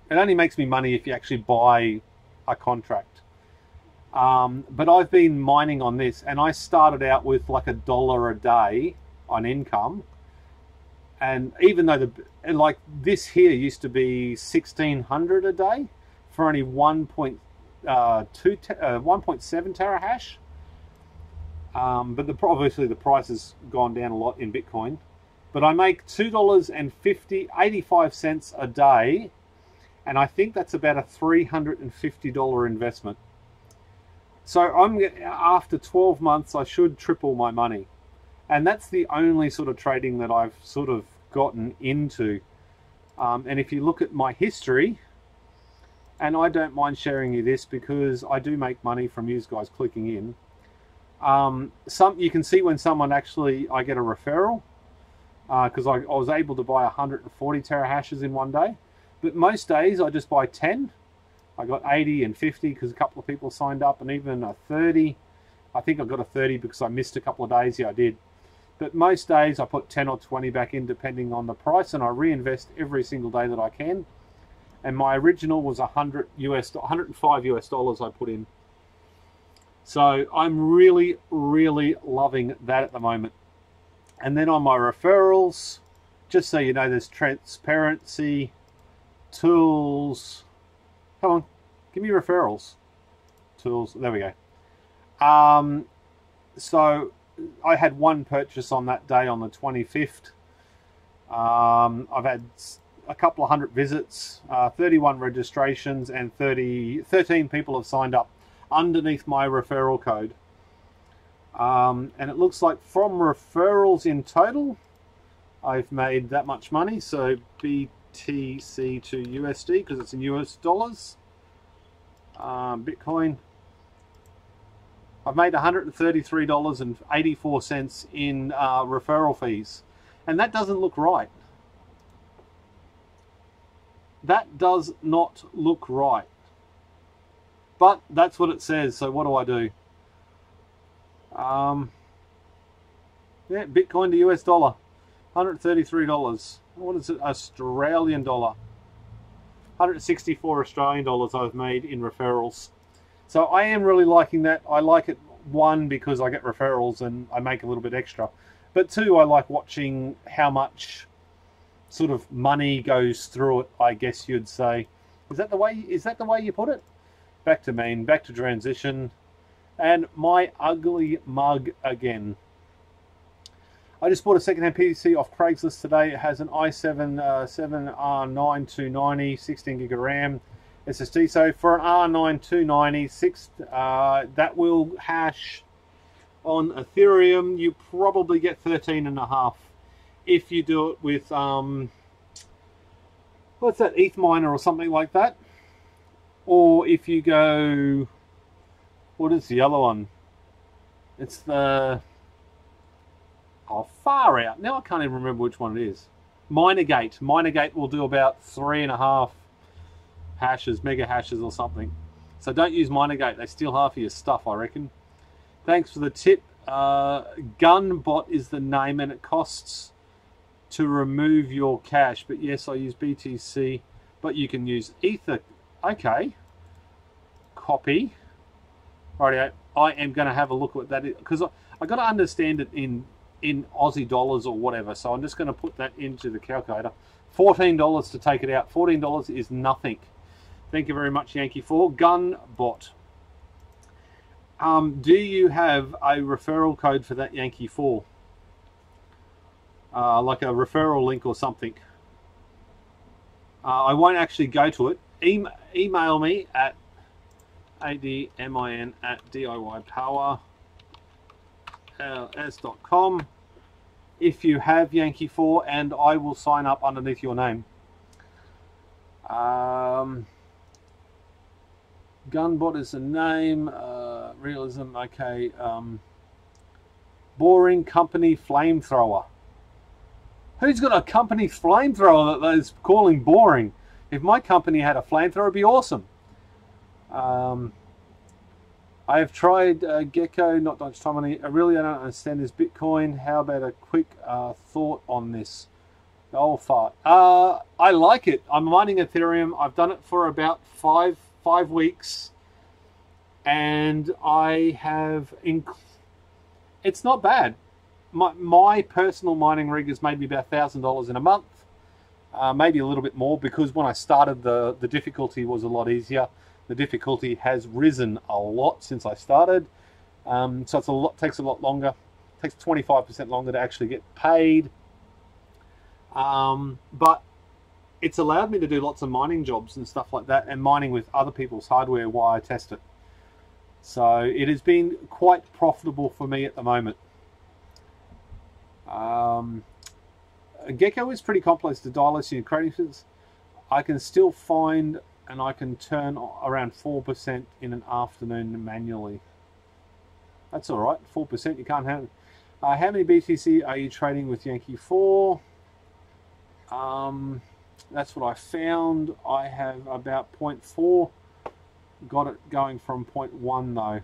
It only makes me money if you actually buy a contract. But I've been mining on this, and I started out with like $1 a day on income. And even though like this here used to be 1,600 a day for only 1.7 terahash. But obviously the price has gone down a lot in Bitcoin. But I make $2.85 a day. And I think that's about a $350 investment. So after 12 months, I should triple my money. And that's the only sort of trading that I've sort of gotten into. And if you look at my history, and I don't mind sharing you this because I do make money from you guys clicking in. You can see when someone actually, I get a referral because I was able to buy 140 terahashes in one day. But most days I just buy 10. I got 80 and 50 because a couple of people signed up, and even a 30. I think I got a 30 because I missed a couple of days. Yeah, I did. But most days I put 10 or 20 back in depending on the price, and I reinvest every single day that I can. And my original was $105 US I put in. So I'm really loving that at the moment. And then on my referrals, just so you know, there's transparency, tools. Come on, give me referrals. Tools, there we go. So I had one purchase on that day on the 25th. I've had a couple of hundred visits, 31 registrations, and 13 people have signed up underneath my referral code. And it looks like from referrals in total, I've made that much money. So BTC to USD, because it's in US dollars. Bitcoin. I've made $133.84 in referral fees. And that doesn't look right. That does not look right. But that's what it says, so what do I do? Yeah, Bitcoin to US dollar. $133. What is it? Australian dollar. 164 Australian dollars I've made in referrals. So I am really liking that. I like it, one, because I get referrals and I make a little bit extra. But two, I like watching how much sort of money goes through it, I guess you'd say. Is that the way you put it? Back to mean, back to transition. And my ugly mug again. I just bought a secondhand PC off Craigslist today. It has an i7 7R9 290, 16 gig of RAM, SSD. So for an R9 290, that will hash on Ethereum. You probably get 13.5 if you do it with what's that, ETH miner or something like that. Or if you go, what is the other one? It's the far out. Now I can't even remember which one it is. Minergate. Minergate will do about 3.5 hashes, mega hashes or something. So don't use Minergate. They steal half of your stuff, I reckon. Thanks for the tip. Gunbot is the name, and it costs to remove your cache. But yes, I use BTC, but you can use Ether. Okay. Copy. Rightio. I am going to have a look at what that is, because I got to understand it in Aussie dollars or whatever. So I'm just going to put that into the calculator. $14 to take it out. $14 is nothing. Thank you very much, Yankee 4. Gunbot. Do you have a referral code for that, Yankee 4? Like a referral link or something. I won't actually go to it. Email me at admin@DIYpowerls.com if you have Yankee 4, and I will sign up underneath your name. Gunbot is the name. Realism, okay. Boring company flamethrower. Who's got a company flamethrower that is calling boring? If my company had a flamethrower, it'd be awesome. I have tried Gecko, not much time on it. I really don't understand this Bitcoin. How about a quick thought on this? Oh, fart. I like it. I'm mining Ethereum. I've done it for about five weeks, and I have. It's not bad. My personal mining rig has made me about $1,000 in a month, maybe a little bit more, because when I started, the difficulty was a lot easier. The difficulty has risen a lot since I started, so it's takes a lot longer. It takes 25% longer to actually get paid, but it's allowed me to do lots of mining jobs and stuff like that, and mining with other people's hardware while I test it. So it has been quite profitable for me at the moment. Gecko is pretty complex to dial in creating. I can still find, and I can turn around 4% in an afternoon manually. That's all right. 4%, you can't have. How many BTC are you trading with Yankee 4? That's what I found. I have about 0.4. Got it going from 0.1 though.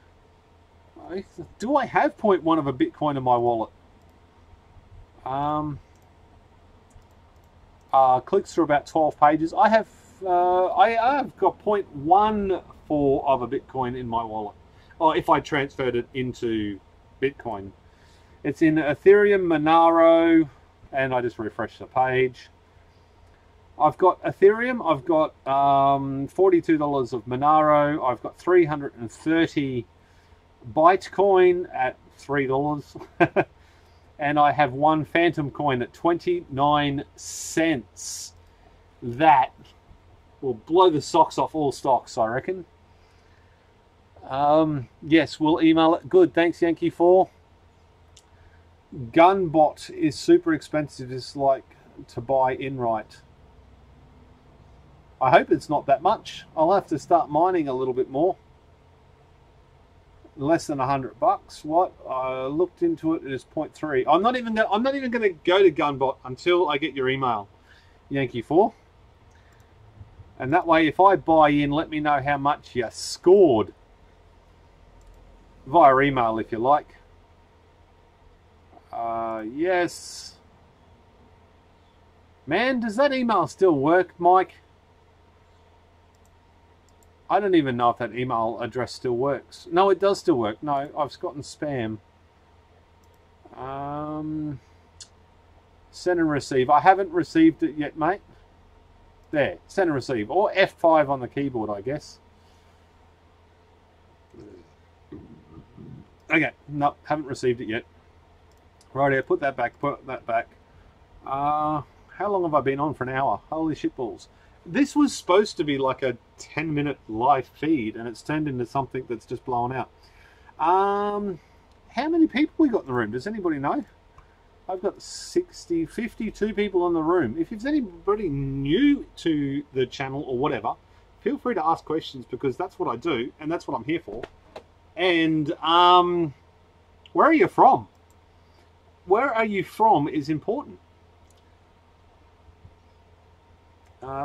Do I have 0.1 of a Bitcoin in my wallet? Clicks through about 12 pages. I have got 0.14 of a Bitcoin in my wallet. Oh, if I transferred it into Bitcoin. It's in Ethereum, Monero, and I just refreshed the page. I've got Ethereum, I've got $42 of Monero, I've got 330 Bytecoin at $3. And I have one phantom coin at 29 cents. That will blow the socks off all stocks, I reckon. Yes, we'll email it. Good, thanks Yankee 4. Gunbot is super expensive. It's like to buy Inright. I hope it's not that much. I'll have to start mining a little bit more. Less than $100. What? I looked into it. It is 0.3. I'm not even going to go to Gunbot until I get your email, Yankee 4. And that way, if I buy in, let me know how much you scored via email, if you like. Yes. Man, does that email still work, Mike? I don't even know if that email address still works. No, it does still work. No, I've gotten spam. Send and receive. I haven't received it yet, mate. There, send and receive. Or F5 on the keyboard, I guess. Okay, no, haven't received it yet. Righto, put that back, put that back. How long have I been on for an hour? Holy shitballs. This was supposed to be like a 10-minute live feed, and it's turned into something that's just blown out. How many people we got in the room? Does anybody know? I've got 52 people in the room. If there's anybody new to the channel or whatever, feel free to ask questions, because that's what I do, and that's what I'm here for. And where are you from? Where are you from is important.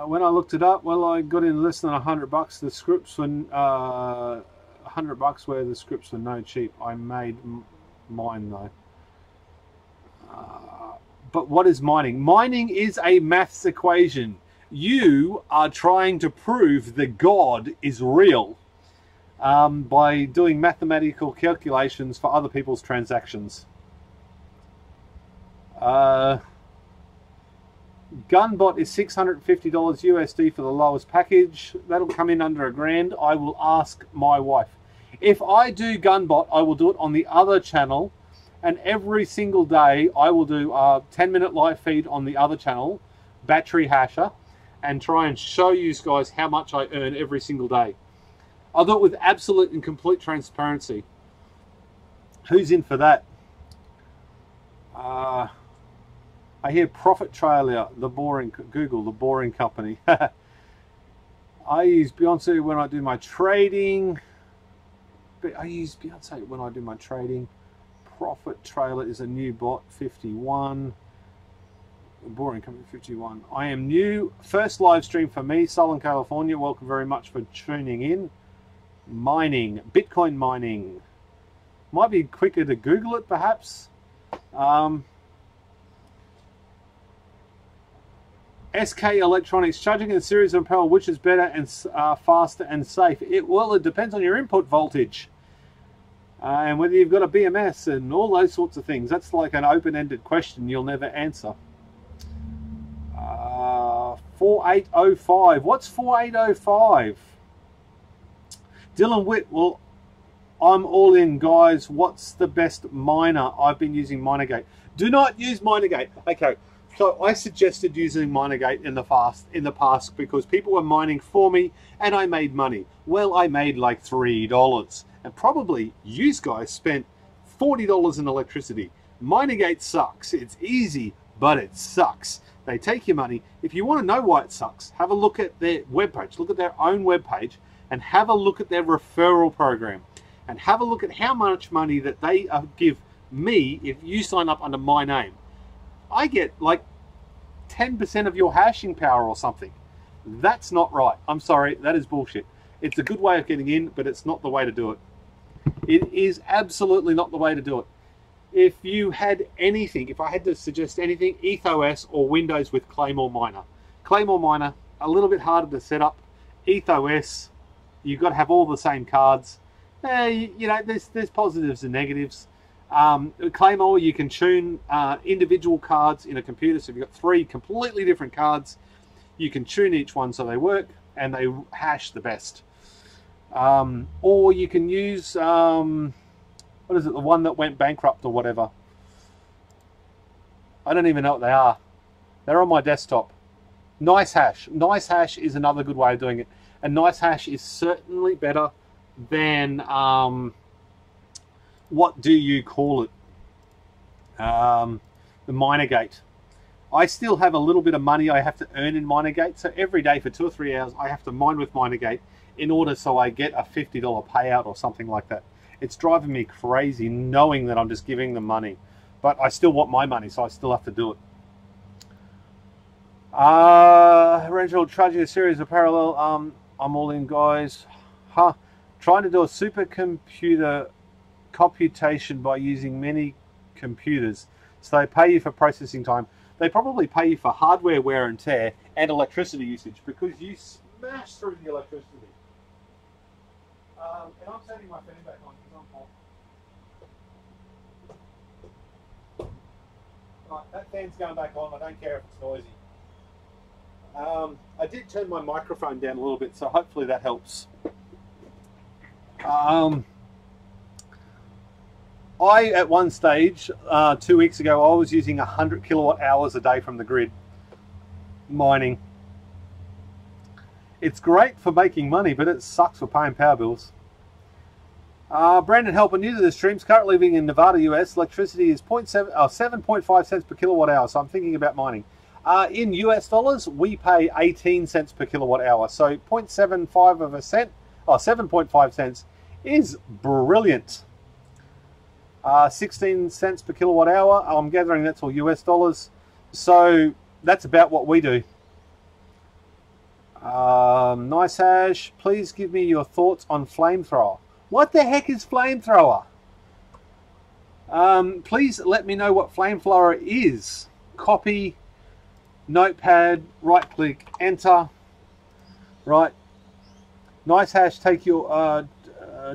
When I looked it up, well, I got in less than $100. The scripts were $100, where the scripts were no cheap. I made mine though. But what is mining? Mining is a maths equation. You are trying to prove that God is real by doing mathematical calculations for other people's transactions. Gunbot is $650 USD for the lowest package. That'll come in under $1,000. I will ask my wife. If I do Gunbot, I will do it on the other channel, and every single day I will do a 10-minute live feed on the other channel, Battery Hasher, and try and show you guys how much I earn every single day. I'll do it with absolute and complete transparency. Who's in for that? I hear Profit Trailer, Google, the boring company. I use Beyonce when I do my trading. Profit Trailer is a new bot, 51. Boring company, 51. I am new. First live stream for me, Southern California. Welcome very much for tuning in. Mining, Bitcoin mining. Might be quicker to Google it, perhaps. SK Electronics, charging in a series of power, which is better and faster and safe? It depends on your input voltage and whether you've got a BMS and all those sorts of things. That's like an open-ended question you'll never answer. 4805. What's 4805? Dylan Witt, well, I'm all in, guys. What's the best miner? I've been using Minergate. Do not use Minergate. Okay. So I suggested using Minergate in the past because people were mining for me and I made money. Well, I made like $3, and probably you guys spent $40 in electricity. Minergate sucks. It's easy, but it sucks. They take your money. If you want to know why it sucks, have a look at their webpage. Look at their own webpage and have a look at their referral program, and have a look at how much money that they give me if you sign up under my name. I get like 10% of your hashing power or something. That's not right. I'm sorry, that is bullshit. It's a good way of getting in, but it's not the way to do it. It is absolutely not the way to do it. If you had anything, if I had to suggest anything, EthOS or Windows with Claymore Miner. Claymore Miner, a little bit harder to set up. EthOS, you've got to have all the same cards. You know, there's positives and negatives. Claymore, you can tune individual cards in a computer. So if you've got 3 completely different cards, you can tune each one so they work and they hash the best. Or you can use What is it? The one that went bankrupt or whatever. I don't even know what they are. They're on my desktop. NiceHash. NiceHash is another good way of doing it. And NiceHash is certainly better than, what do you call it? The MinerGate. I still have a little bit of money I have to earn in MinerGate. So every day for 2 or 3 hours, I have to mine with MinerGate in order so I get a $50 payout or something like that. It's driving me crazy knowing that I'm just giving them money. But I still want my money, so I still have to do it. Rental charging a series of parallel. I'm all in, guys. Trying to do a supercomputer computation by using many computers. So they pay you for processing time. They probably pay you for hardware wear and tear and electricity usage because you smash through the electricity. And I'm setting my fan back on because I'm hot. Right, that fan's going back on. I don't care if it's noisy. I did turn my microphone down a little bit, so hopefully that helps. At one stage, 2 weeks ago, I was using 100 kilowatt hours a day from the grid, mining. It's great for making money, but it sucks for paying power bills. Brandon Helper, new to the streams, currently living in Nevada, US. Electricity is 7.5 cents per kilowatt hour, so I'm thinking about mining. In US dollars, we pay 18 cents per kilowatt hour, so 0.75 of a cent, or 7.5 cents is brilliant. 16 cents per kilowatt hour, I'm gathering that's all US dollars, so that's about what we do. NiceHash, please give me your thoughts on flamethrower. What the heck is flamethrower? Please let me know what flamethrower is. Copy, notepad, right click, enter. Right. NiceHash, take your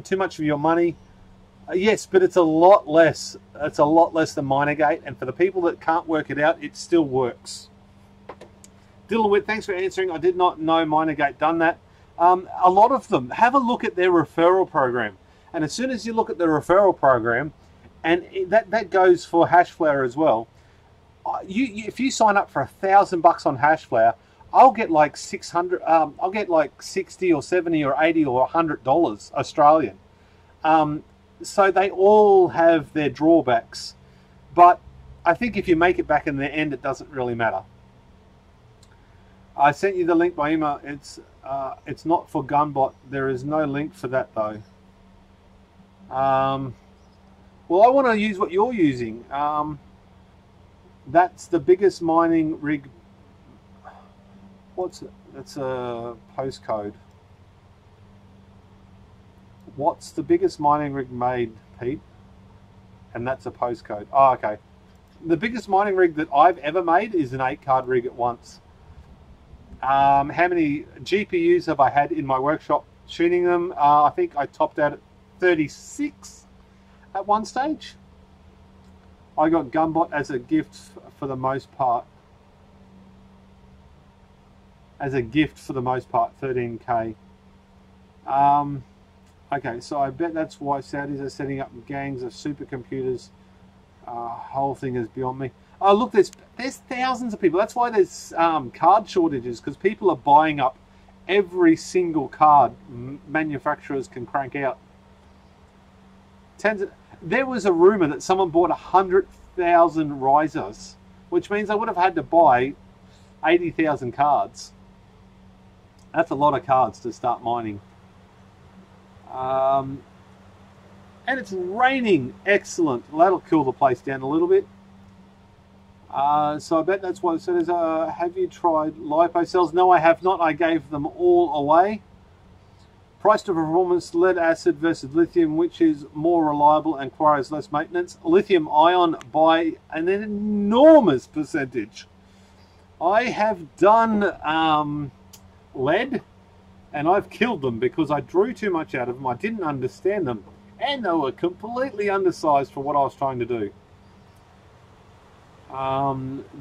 too much of your money. Yes, but it's a lot less. It's a lot less than MinerGate, and for the people that can't work it out, it still works. Dillerwit, thanks for answering. I did not know MinerGate done that. A lot of them, have a look at their referral program. And as soon as you look at the referral program, and that goes for HashFlare as well, if you sign up for $1,000 on HashFlare, I'll get like 600. I'll get like 60 or 70 or 80 or $100 Australian. So they all have their drawbacks, but I think if you make it back in the end, it doesn't really matter. I sent you the link by email. It's not for Gunbot. There is no link for that though. Well, I want to use what you're using. That's the biggest mining rig. What's it? That's a postcode. What's the biggest mining rig made, Pete? And that's a postcode. Oh, okay. The biggest mining rig that I've ever made is an 8-card rig at once. How many GPUs have I had in my workshop tuning them? I think I topped out at 36 at one stage. I got Gunbot as a gift for the most part. As a gift for the most part, 13K. Okay, so I bet that's why Saudis are setting up gangs of supercomputers. Whole thing is beyond me. Oh, look, there's thousands of people. That's why there's card shortages, because people are buying up every single card manufacturers can crank out. There was a rumor that someone bought 100,000 risers, which means they would have had to buy 80,000 cards. That's a lot of cards to start mining. And it's raining. Excellent. That'll cool the place down a little bit. So I bet that's what it says. Have you tried LiPo cells? No, I have not. I gave them all away. Price to performance, lead acid versus lithium, which is more reliable and requires less maintenance? Lithium ion by an enormous percentage. I have done lead, and I've killed them because I drew too much out of them. I didn't understand them, and they were completely undersized for what I was trying to do.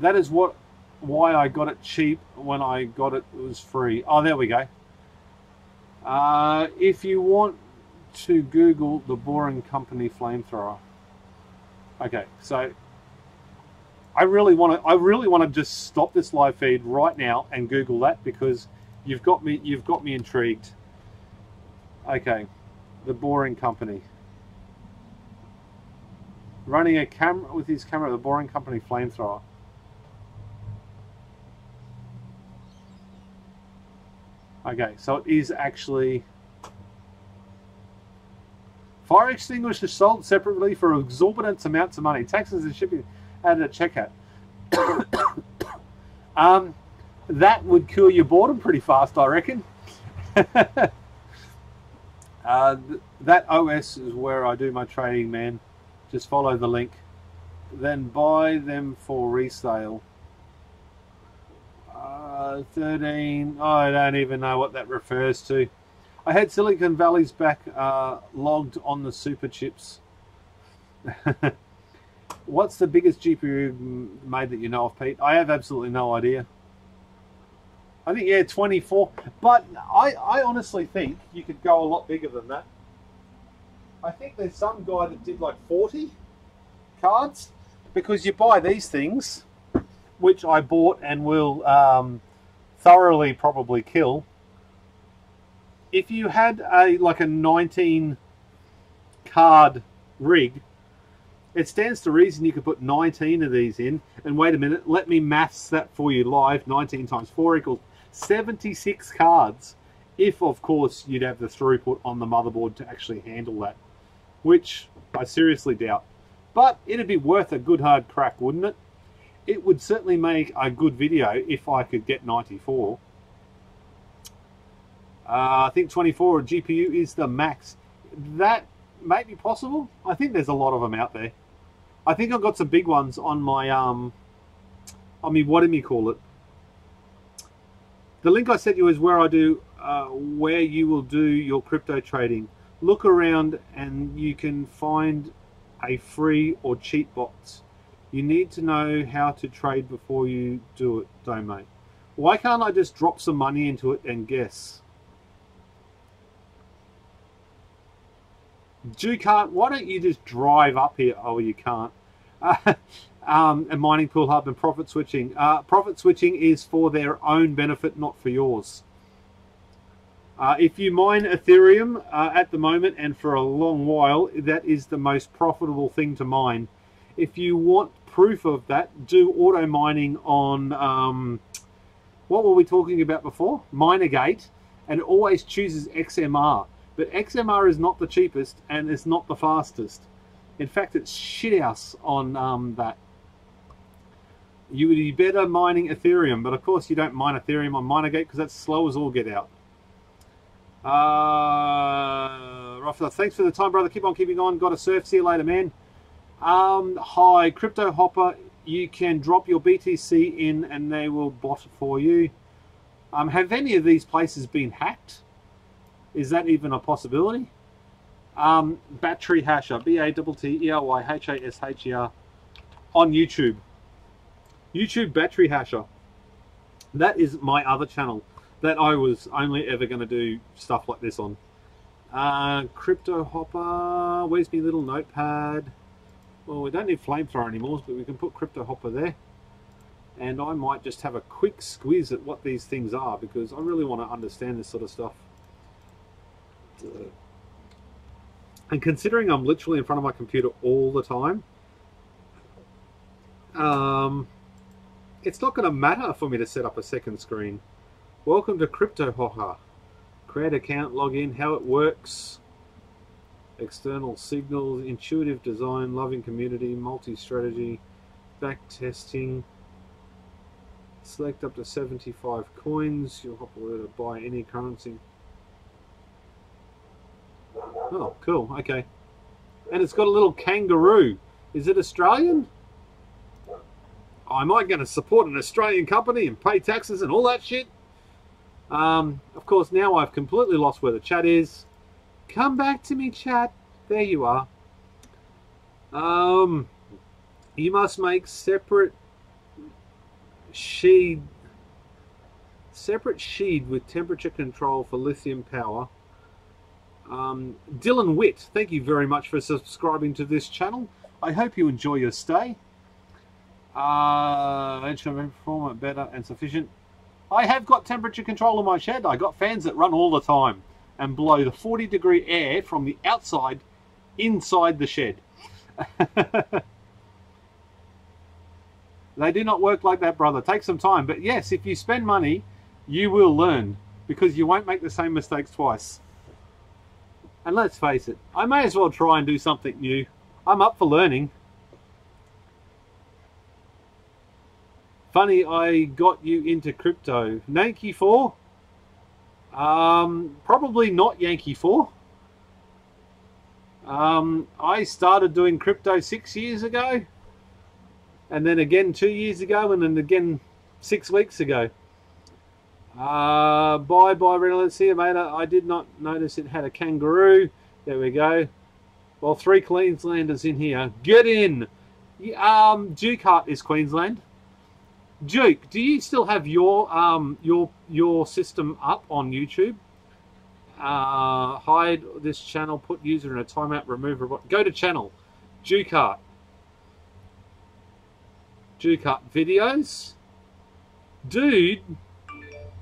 That is why I got it cheap when I got it. It was free. Oh, there we go. If you want to Google the Boring Company flamethrower. Okay, so I really want to just stop this live feed right now and Google that, because you've got me intrigued. Okay, the Boring Company. Running a camera with his camera, the Boring Company flamethrower. Okay, so it is actually fire extinguishers sold separately for exorbitant amounts of money. Taxes and shipping added at checkout. That would cure your boredom pretty fast, I reckon. That OS is where I do my trading, man. Just follow the link. Then buy them for resale. 13. Oh, I don't even know what that refers to. I had Silicon Valley's back logged on the super chips. What's the biggest GPU made that you know of, Pete? I have absolutely no idea. I think, yeah, 24. But I honestly think you could go a lot bigger than that. I think there's some guy that did like 40 cards, because you buy these things, which I bought and will thoroughly probably kill. If you had like a 19 card rig, it stands to reason you could put 19 of these in. And wait a minute, let me maths that for you live. 19 times 4 equals 76 cards. If, of course, you'd have the throughput on the motherboard to actually handle that, which I seriously doubt. But it'd be worth a good hard crack, wouldn't it? It would certainly make a good video if I could get 94. I think 24 GPU is the max. That may be possible. I think there's a lot of them out there. I think I've got some big ones on my, what do you call it? The link I sent you is where I do, where you will do your crypto trading. Look around and you can find a free or cheap bots. You need to know how to trade before you do it, don't mate? Why can't I just drop some money into it and guess? Why don't you just drive up here? Oh, you can't. And mining pool hub and profit switching. Profit switching is for their own benefit, not for yours. If you mine Ethereum at the moment and for a long while, that is the most profitable thing to mine. If you want proof of that, do auto mining on, what were we talking about before? Minergate, and it always chooses XMR. But XMR is not the cheapest and it's not the fastest. In fact, it's shithouse on that. You would be better mining Ethereum, but of course you don't mine Ethereum on Minergate because that's slow as all get out. Rafa, thanks for the time, brother. Keep on keeping on. Got to surf. See you later, man. Hi, Crypto Hopper. You can drop your BTC in and they will bot it for you. Have any of these places been hacked? Is that even a possibility? Battery Hasher, BATTERYHASHER on YouTube. YouTube Battery Hasher. That is my other channel that I was only ever going to do stuff like this on. Crypto Hopper, where's my little notepad? Well, we don't need flamethrower anymore, but we can put Crypto Hopper there. And I might just have a quick squeeze at what these things are, because I really want to understand this sort of stuff. And considering I'm literally in front of my computer all the time, it's not going to matter for me to set up a second screen. Welcome to Crypto Hopper. Create account, log in, how it works, external signals, intuitive design, loving community, multi-strategy, back testing. Select up to 75 coins. You'll hop away to buy any currency. Oh, cool. Okay. And it's got a little kangaroo. Is it Australian? Am I going to support an Australian company and pay taxes and all that shit? Of course, now I've completely lost where the chat is. Come back to me, chat. There you are. You must make separate sheet with temperature control for lithium power. Dylan Witt, thank you very much for subscribing to this channel. I hope you enjoy your stay. Perform better and sufficient. I have got temperature control in my shed. I got fans that run all the time and blow the 40-degree air from the outside inside the shed. They do not work like that, brother. Take some time. But yes, if you spend money, you will learn, because you won't make the same mistakes twice. And let's face it, I may as well try and do something new. I'm up for learning. Funny, I got you into crypto. Yankee 4? Probably not Yankee 4. I started doing crypto 6 years ago. And then again 2 years ago. And then again 6 weeks ago. Bye, let's see, mate. I did not notice it had a kangaroo. There we go. Well, 3 Queenslanders in here. Get in! Duke Hart is Queensland. Duke, do you still have your system up on YouTube? Hide this channel, put user in a timeout, remove robot. Go to channel. Duke Hart. Duke Hart videos. Dude,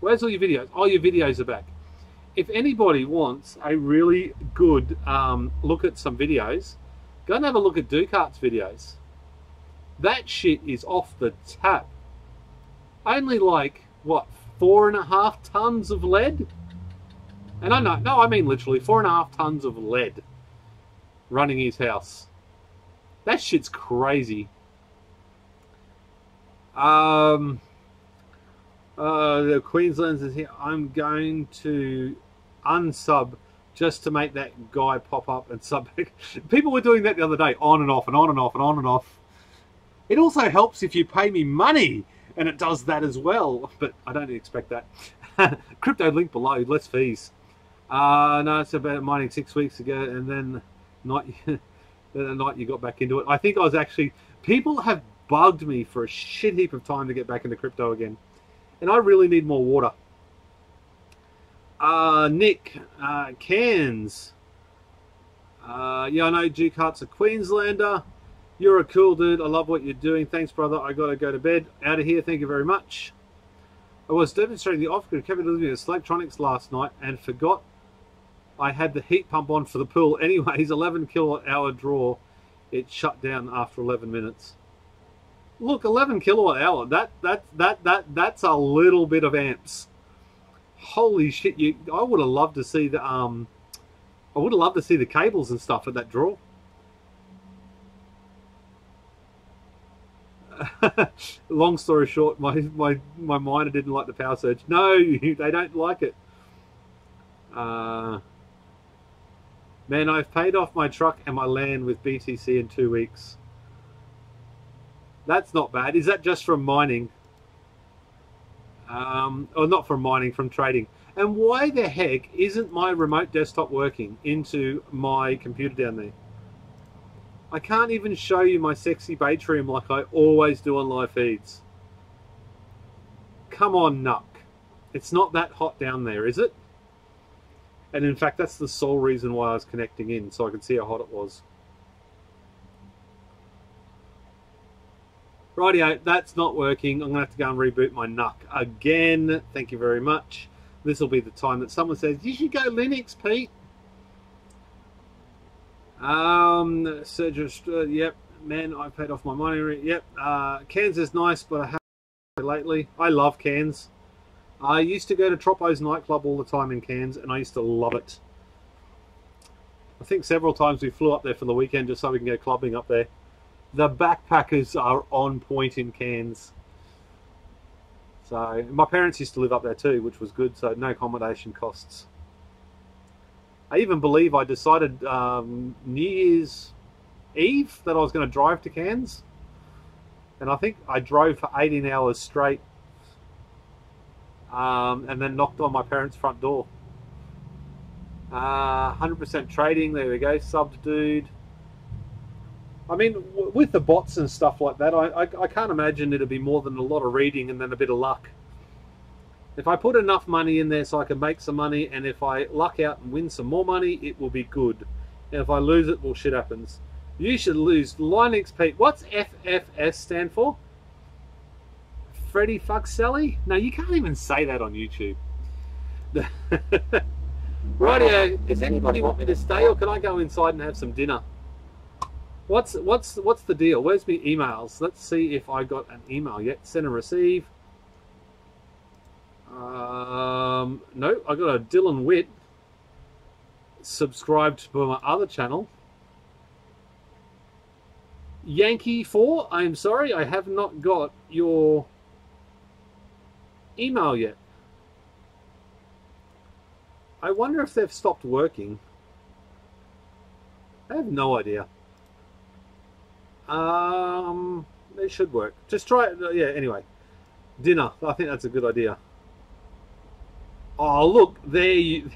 where's all your videos? Oh, your videos are back. If anybody wants a really good look at some videos, go and have a look at Duke Hart's videos. That shit is off the tap. Only like, what, 4.5 tons of lead? And I mean literally 4.5 tons of lead running his house. That shit's crazy. The Queensland's is here. I'm going to unsub just to make that guy pop up and sub. People were doing that the other day, on and off and on and off and on and off. It also helps if you pay me money, and it does that as well, but I don't expect that. Crypto link below, less fees. No, it's about mining 6 weeks ago, and then the night you got back into it. I think I was actually, people have bugged me for a shit heap of time to get back into crypto again, and I really need more water. Nick, Cairns. Yeah, I know Duke Hart's a Queenslander. You're a cool dude. I love what you're doing. Thanks, brother. I got to go to bed. Out of here. Thank you very much. I was demonstrating the off-grid capability of electronics last night and forgot I had the heat pump on for the pool. Anyways, 11 kilowatt hour draw. It shut down after 11 minutes. Look, 11 kilowatt hour. That's a little bit of amps. Holy shit! I would have loved to see the I would have loved to see the cables and stuff at that draw. Long story short, my miner didn't like the power surge. No, they don't like it. Man, I've paid off my truck and my land with BTC in 2 weeks. That's not bad. Is that just from mining? Or not from mining, from trading. And why the heck isn't my remote desktop working into my computer down there? I can't even show you my sexy Batrium like I always do on live feeds. Come on, Nuck. It's not that hot down there, is it? And in fact, that's the sole reason why I was connecting in, so I could see how hot it was. Rightio, that's not working. I'm going to have to go and reboot my Nuck again. Thank you very much. This will be the time that someone says, you should go Linux, Pete. Sergio, yep, man, I paid off my money. Yep, Cairns is nice, but I haven't lately. I love Cairns. I used to go to Troppo's nightclub all the time in Cairns, and I used to love it. I think several times we flew up there for the weekend just so we can go clubbing up there. The backpackers are on point in Cairns. So, my parents used to live up there too, which was good, so no accommodation costs. I even believe I decided New Year's Eve that I was going to drive to Cairns. And I think I drove for 18 hours straight. And then knocked on my parents' front door. 100% trading, there we go, subbed dude. I mean, with the bots and stuff like that, I can't imagine it'll be more than a lot of reading and then a bit of luck. If I put enough money in there so I can make some money, and if I luck out and win some more money, it will be good. And if I lose it, well, shit happens. You should lose line XP. What's FFS stand for? Freddy Fuck Sally? No, you can't even say that on YouTube. Rightio, does anybody want me to stay, or can I go inside and have some dinner? What's the deal? Where's my emails? Let's see if I got an email yet. Send and receive. No, I got a Dylan Witt subscribed to my other channel. Yankee 4, I'm sorry, I have not got your email yet. I wonder if they've stopped working. I have no idea. They should work. Just try it. Yeah, anyway. Dinner. I think that's a good idea. Oh, look. There you...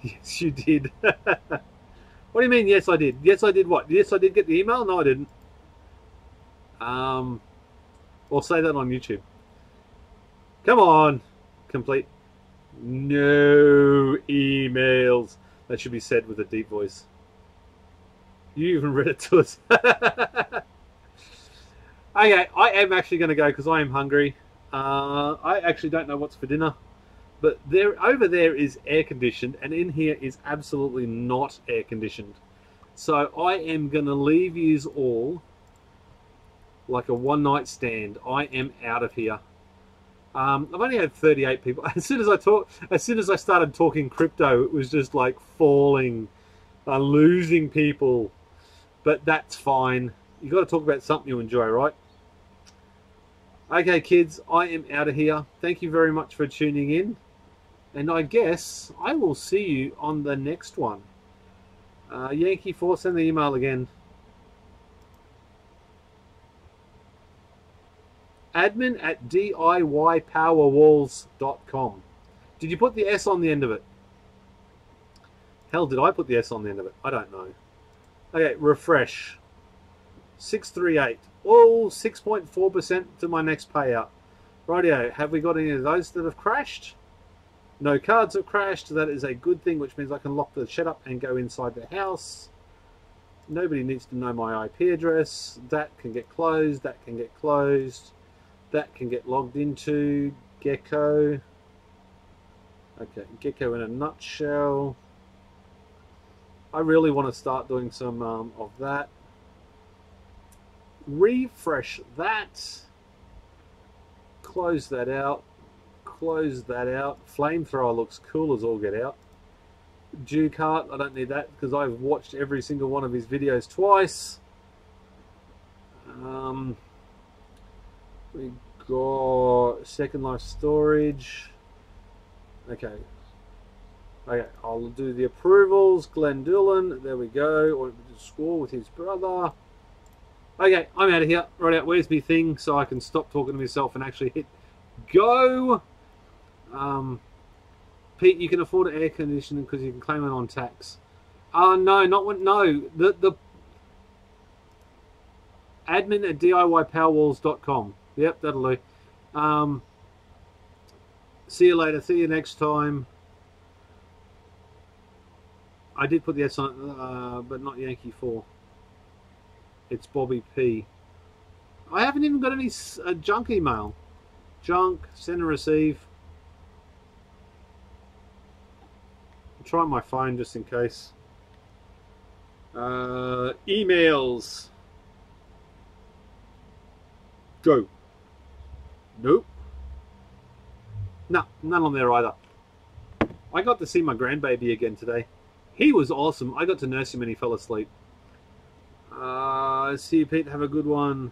Yes, you did. What do you mean, yes, I did? Yes, I did what? Yes, I did get the email? No, I didn't. We'll say that on YouTube. Come on. Complete. No emails. That should be said with a deep voice. You even read it to us. Okay, I am actually going to go because I am hungry. I actually don't know what's for dinner. But over there is air conditioned, and in here is absolutely not air conditioned. So I am going to leave yous all like a one night stand. I am out of here. I've only had 38 people. As soon as I started talking crypto, it was just like falling, losing people. But that's fine. You got to talk about something you enjoy, right? Okay, kids, I am out of here. Thank you very much for tuning in. And I guess I will see you on the next one. Yankee 4, send the email again. admin@DIYPowerwalls.com. Did you put the S on the end of it? Hell, did I put the S on the end of it? I don't know. Okay, refresh. 638. All 6.4% to my next payout. Rightio, have we got any of those that have crashed? No cards have crashed. That is a good thing, which means I can lock the shed up and go inside the house. Nobody needs to know my IP address. That can get closed. That can get closed. That can get logged into. Gecko. Okay, Gecko in a nutshell. I really want to start doing some of that. Refresh that. Close that out. Close that out. Flamethrower looks cool as all get out. Ducart, I don't need that because I've watched every single one of his videos twice. We got Second Life Storage. Okay. Okay, I'll do the approvals. Glenn Doolan, there we go. Or score with his brother. Okay, I'm out of here. Right out, where's my thing so I can stop talking to myself and actually hit go. Pete, you can afford air conditioning because you can claim it on tax. No, not when, no. The admin@DIYPowerwalls.com. Yep, that'll do. See you later. See you next time. I did put the S on it, but not Yankee 4. It's Bobby P. I haven't even got any junk email. Junk, send and receive. I'll try my phone just in case. Emails. Go. Nope. No, none on there either. I got to see my grandbaby again today. He was awesome. I got to nurse him and he fell asleep. See you, Pete. Have a good one.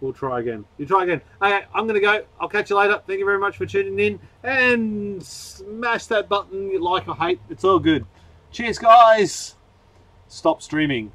We'll try again. You try again. Okay, I'm going to go. I'll catch you later. Thank you very much for tuning in. And smash that button you like or hate. It's all good. Cheers, guys. Stop streaming.